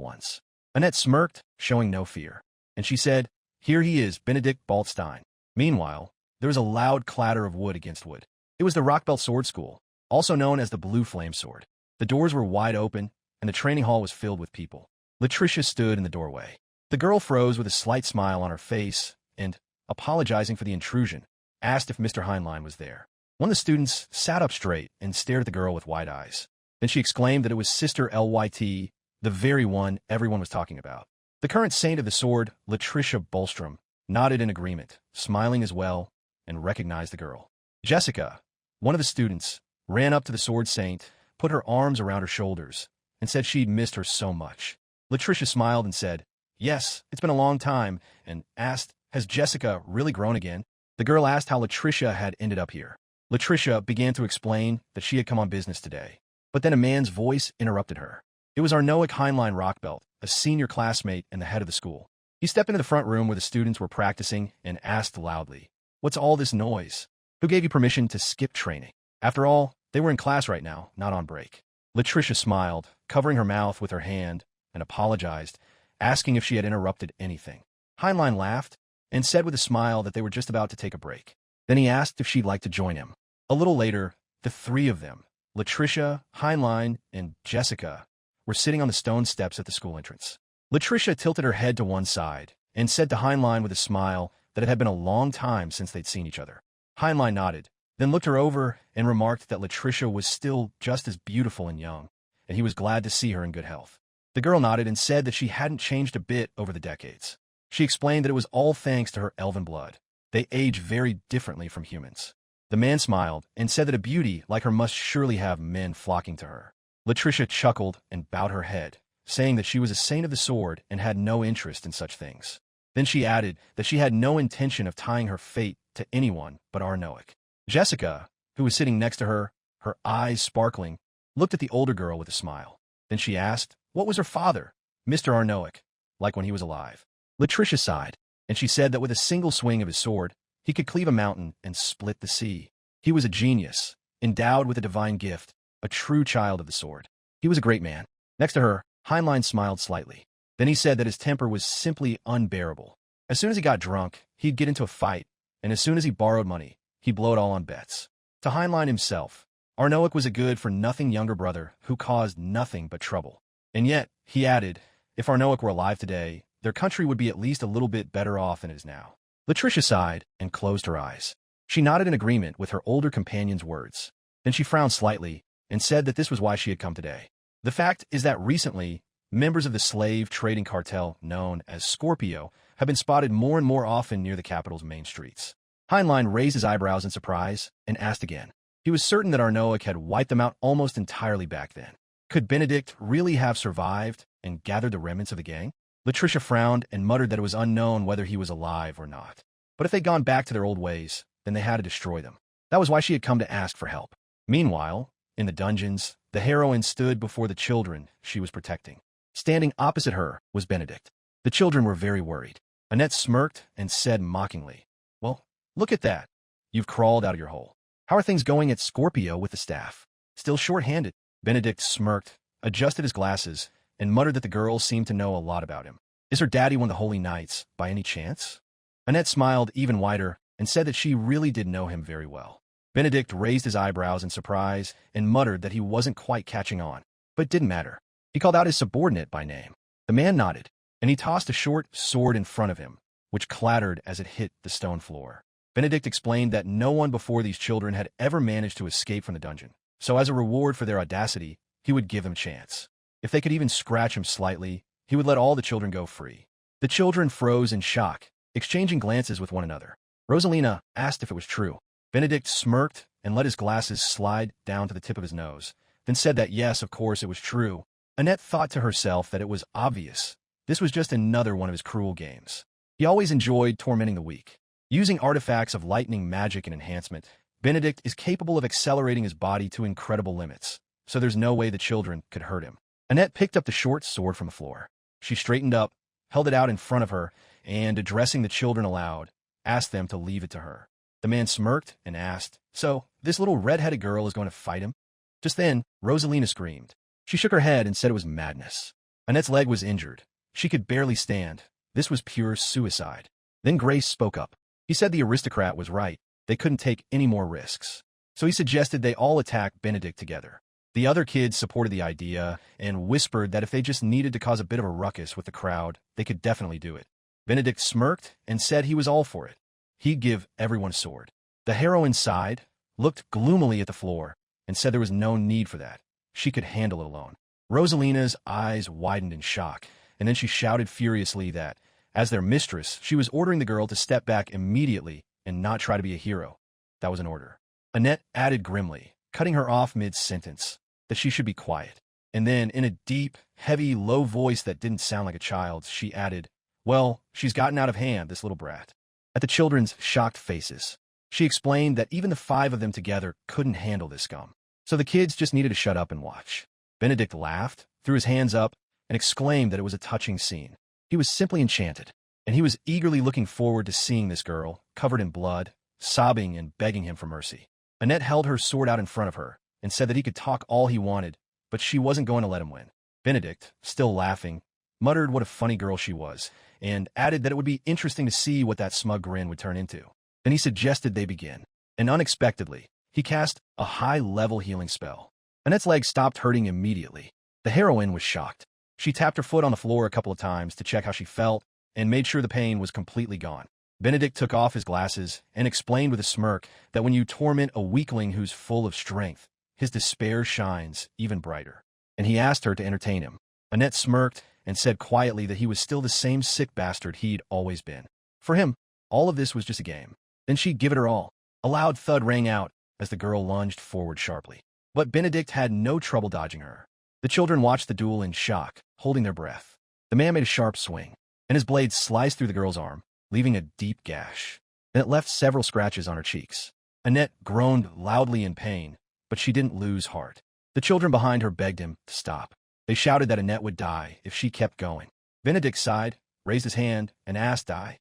ones." Annette smirked, showing no fear. And she said, "Here he is, Benedict Baltstein." Meanwhile, there was a loud clatter of wood against wood. It was the Rockbelt Sword School, also known as the Blue Flame Sword. The doors were wide open, and the training hall was filled with people. Latricia stood in the doorway. The girl froze with a slight smile on her face and, apologizing for the intrusion, asked if Mr. Heinlein was there. One of the students sat up straight and stared at the girl with wide eyes. Then she exclaimed that it was Sister Lyt, the very one everyone was talking about. The current saint of the sword, Latricia Bolstrom, nodded in agreement, smiling as well, and recognized the girl. Jessica, one of the students, ran up to the sword saint, put her arms around her shoulders, and said she'd missed her so much. Latricia smiled and said, "Yes, it's been a long time," and asked, "Has Jessica really grown again?" The girl asked how Latricia had ended up here. Latricia began to explain that she had come on business today. But then a man's voice interrupted her. It was Arnoic Heinlein Rockbelt, a senior classmate and the head of the school. He stepped into the front room where the students were practicing and asked loudly, "What's all this noise? Who gave you permission to skip training?" After all, they were in class right now, not on break. Latricia smiled, covering her mouth with her hand, and apologized, asking if she had interrupted anything. Heinlein laughed and said with a smile that they were just about to take a break. Then he asked if she'd like to join him. A little later, the three of them, Latricia, Heinlein, and Jessica, were sitting on the stone steps at the school entrance. Latricia tilted her head to one side and said to Heinlein with a smile that it had been a long time since they'd seen each other. Heinlein nodded, then looked her over and remarked that Latricia was still just as beautiful and young, and he was glad to see her in good health. The girl nodded and said that she hadn't changed a bit over the decades. She explained that it was all thanks to her elven blood. They age very differently from humans. The man smiled and said that a beauty like her must surely have men flocking to her. Latricia chuckled and bowed her head, saying that she was a saint of the sword and had no interest in such things. Then she added that she had no intention of tying her fate to anyone but Arnoic. Jessica, who was sitting next to her, her eyes sparkling, looked at the older girl with a smile. Then she asked, what was her father, Mr. Arnoic, like when he was alive? Latricia sighed, and she said that with a single swing of his sword, he could cleave a mountain and split the sea. He was a genius, endowed with a divine gift, a true child of the sword. He was a great man. Next to her, Heinlein smiled slightly. Then he said that his temper was simply unbearable. As soon as he got drunk, he'd get into a fight, and as soon as he borrowed money, he'd blow it all on bets. To Heinlein himself, Arnoic was a good-for-nothing younger brother who caused nothing but trouble. And yet, he added, if Arnoic were alive today, their country would be at least a little bit better off than it is now. Latricia sighed and closed her eyes. She nodded in agreement with her older companion's words. Then she frowned slightly and said that this was why she had come today. The fact is that recently, members of the slave trading cartel known as Scorpio have been spotted more and more often near the capital's main streets. Heinlein raised his eyebrows in surprise and asked again. He was certain that Arnoic had wiped them out almost entirely back then. Could Benedict really have survived and gathered the remnants of the gang? Latricia frowned and muttered that it was unknown whether he was alive or not. But if they'd gone back to their old ways, then they had to destroy them. That was why she had come to ask for help. Meanwhile, in the dungeons, the heroine stood before the children she was protecting. Standing opposite her was Benedict. The children were very worried. Annette smirked and said mockingly, well, look at that. You've crawled out of your hole. How are things going at Scorpio with the staff? Still short-handed. Benedict smirked, adjusted his glasses, and muttered that the girls seemed to know a lot about him. Is her daddy one of the holy knights, by any chance? Annette smiled even wider and said that she really did know him very well. Benedict raised his eyebrows in surprise and muttered that he wasn't quite catching on, but it didn't matter. He called out his subordinate by name. The man nodded, and he tossed a short sword in front of him, which clattered as it hit the stone floor. Benedict explained that no one before these children had ever managed to escape from the dungeon, so as a reward for their audacity, he would give them a chance. If they could even scratch him slightly, he would let all the children go free. The children froze in shock, exchanging glances with one another. Rosalina asked if it was true. Benedict smirked and let his glasses slide down to the tip of his nose, then said that yes, of course it was true. Annette thought to herself that it was obvious. This was just another one of his cruel games. He always enjoyed tormenting the weak. Using artifacts of lightning magic and enhancement, Benedict is capable of accelerating his body to incredible limits, so there's no way the children could hurt him. Annette picked up the short sword from the floor. She straightened up, held it out in front of her, and, addressing the children aloud, asked them to leave it to her. The man smirked and asked, "So, this little red-headed girl is going to fight him?" Just then, Rosalina screamed. She shook her head and said it was madness. Annette's leg was injured. She could barely stand. This was pure suicide. Then Grace spoke up. He said the aristocrat was right. They couldn't take any more risks. So he suggested they all attack Benedict together. The other kids supported the idea and whispered that if they just needed to cause a bit of a ruckus with the crowd, they could definitely do it. Benedict smirked and said he was all for it. He'd give everyone a sword. The heroine sighed, looked gloomily at the floor, and said there was no need for that. She could handle it alone. Rosalina's eyes widened in shock, and then she shouted furiously that, as their mistress, she was ordering the girl to step back immediately and not try to be a hero. That was an order. Annette added grimly, cutting her off mid-sentence, that she should be quiet. And then, in a deep, heavy, low voice that didn't sound like a child's, she added, "Well, she's gotten out of hand, this little brat." At the children's shocked faces, she explained that even the 5 of them together couldn't handle this scum. So the kids just needed to shut up and watch. Benedict laughed, threw his hands up, and exclaimed that it was a touching scene. He was simply enchanted, and he was eagerly looking forward to seeing this girl, covered in blood, sobbing and begging him for mercy. Annette held her sword out in front of her and said that he could talk all he wanted, but she wasn't going to let him win. Benedict, still laughing, muttered what a funny girl she was, and added that it would be interesting to see what that smug grin would turn into. Then he suggested they begin, and unexpectedly, he cast a high-level healing spell. Annette's leg stopped hurting immediately. The heroine was shocked. She tapped her foot on the floor a couple of times to check how she felt and made sure the pain was completely gone. Benedict took off his glasses and explained with a smirk that when you torment a weakling who's full of strength, his despair shines even brighter. And he asked her to entertain him. Annette smirked and said quietly that he was still the same sick bastard he'd always been. For him, all of this was just a game. Then she'd give it her all. A loud thud rang out as the girl lunged forward sharply. But Benedict had no trouble dodging her. The children watched the duel in shock, holding their breath. The man made a sharp swing, and his blade sliced through the girl's arm, leaving a deep gash. Then it left several scratches on her cheeks. Annette groaned loudly in pain, but she didn't lose heart. The children behind her begged him to stop. They shouted that Annette would die if she kept going. Benedict sighed, raised his hand, and asked die.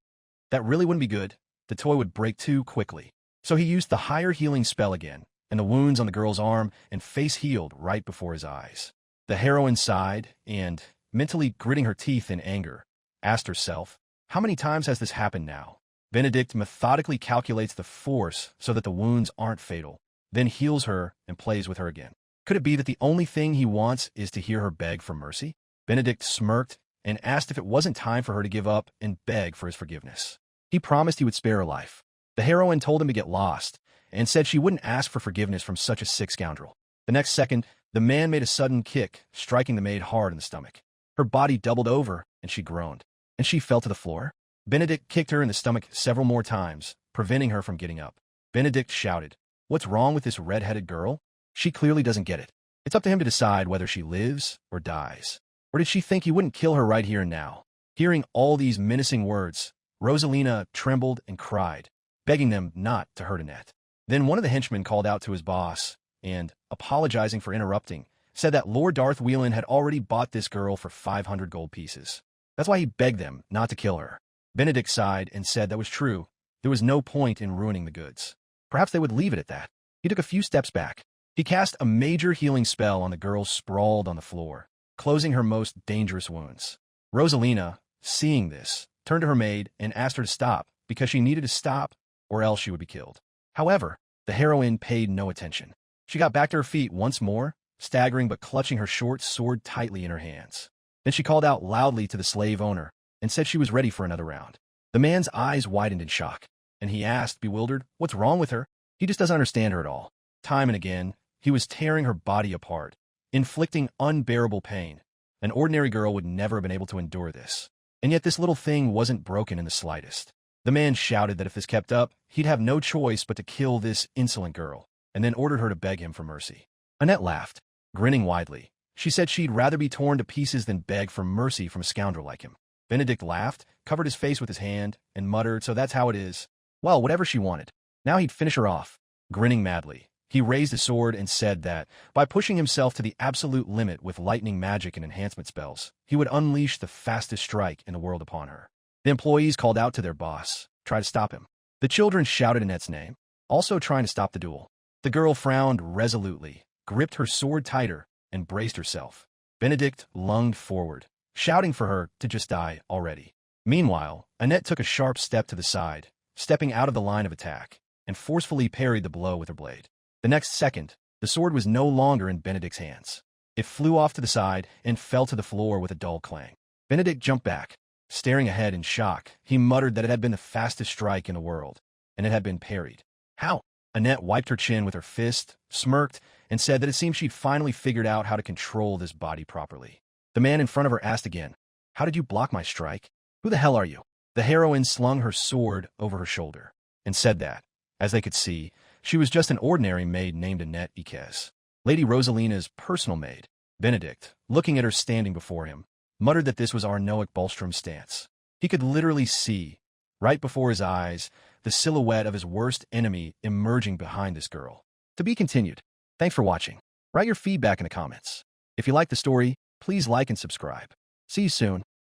That really wouldn't be good. The toy would break too quickly. So he used the higher healing spell again, and the wounds on the girl's arm and face healed right before his eyes. The heroine sighed and, mentally gritting her teeth in anger, asked herself, how many times has this happened now? Benedict methodically calculates the force so that the wounds aren't fatal, then heals her and plays with her again. Could it be that the only thing he wants is to hear her beg for mercy? Benedict smirked and asked if it wasn't time for her to give up and beg for his forgiveness. He promised he would spare her life. The heroine told him to get lost and said she wouldn't ask for forgiveness from such a sick scoundrel. The next second, the man made a sudden kick, striking the maid hard in the stomach. Her body doubled over, and she groaned. And she fell to the floor. Benedict kicked her in the stomach several more times, preventing her from getting up. Benedict shouted, "What's wrong with this red-headed girl? She clearly doesn't get it. It's up to him to decide whether she lives or dies. Or did she think he wouldn't kill her right here and now?" Hearing all these menacing words, Rosalina trembled and cried, begging them not to hurt Annette. Then one of the henchmen called out to his boss, and, apologizing for interrupting, said that Lord Darth Whelan had already bought this girl for 500 gold pieces. That's why he begged them not to kill her. Benedict sighed and said that was true. There was no point in ruining the goods. Perhaps they would leave it at that. He took a few steps back. He cast a major healing spell on the girl sprawled on the floor, closing her most dangerous wounds. Rosalina, seeing this, turned to her maid and asked her to stop because she needed to stop or else she would be killed. However, the heroine paid no attention. She got back to her feet once more, staggering but clutching her short sword tightly in her hands. Then she called out loudly to the slave owner and said she was ready for another round. The man's eyes widened in shock, and he asked, bewildered, what's wrong with her? He just doesn't understand her at all. Time and again, he was tearing her body apart, inflicting unbearable pain. An ordinary girl would never have been able to endure this. And yet this little thing wasn't broken in the slightest. The man shouted that if this kept up, he'd have no choice but to kill this insolent girl, and then ordered her to beg him for mercy. Annette laughed, grinning widely. She said she'd rather be torn to pieces than beg for mercy from a scoundrel like him. Benedict laughed, covered his face with his hand, and muttered, so that's how it is. Well, whatever she wanted. Now he'd finish her off. Grinning madly, he raised his sword and said that, by pushing himself to the absolute limit with lightning magic and enhancement spells, he would unleash the fastest strike in the world upon her. The employees called out to their boss, try to stop him. The children shouted Annette's name, also trying to stop the duel. The girl frowned resolutely, gripped her sword tighter, and braced herself. Benedict lunged forward, shouting for her to just die already. Meanwhile, Annette took a sharp step to the side, stepping out of the line of attack, and forcefully parried the blow with her blade. The next second, the sword was no longer in Benedict's hands. It flew off to the side and fell to the floor with a dull clang. Benedict jumped back. Staring ahead in shock, he muttered that it had been the fastest strike in the world, and it had been parried. How? Annette wiped her chin with her fist, smirked, and said that it seemed she'd finally figured out how to control this body properly. The man in front of her asked again, how did you block my strike? Who the hell are you? The heroine slung her sword over her shoulder, and said that, as they could see, she was just an ordinary maid named Annette Iquez, Lady Rosalina's personal maid. Benedict, looking at her standing before him, muttered that this was Arnoic Ballstrom's stance. He could literally see, right before his eyes, the silhouette of his worst enemy emerging behind this girl. To be continued. Thanks for watching. Write your feedback in the comments. If you like the story, please like and subscribe. See you soon.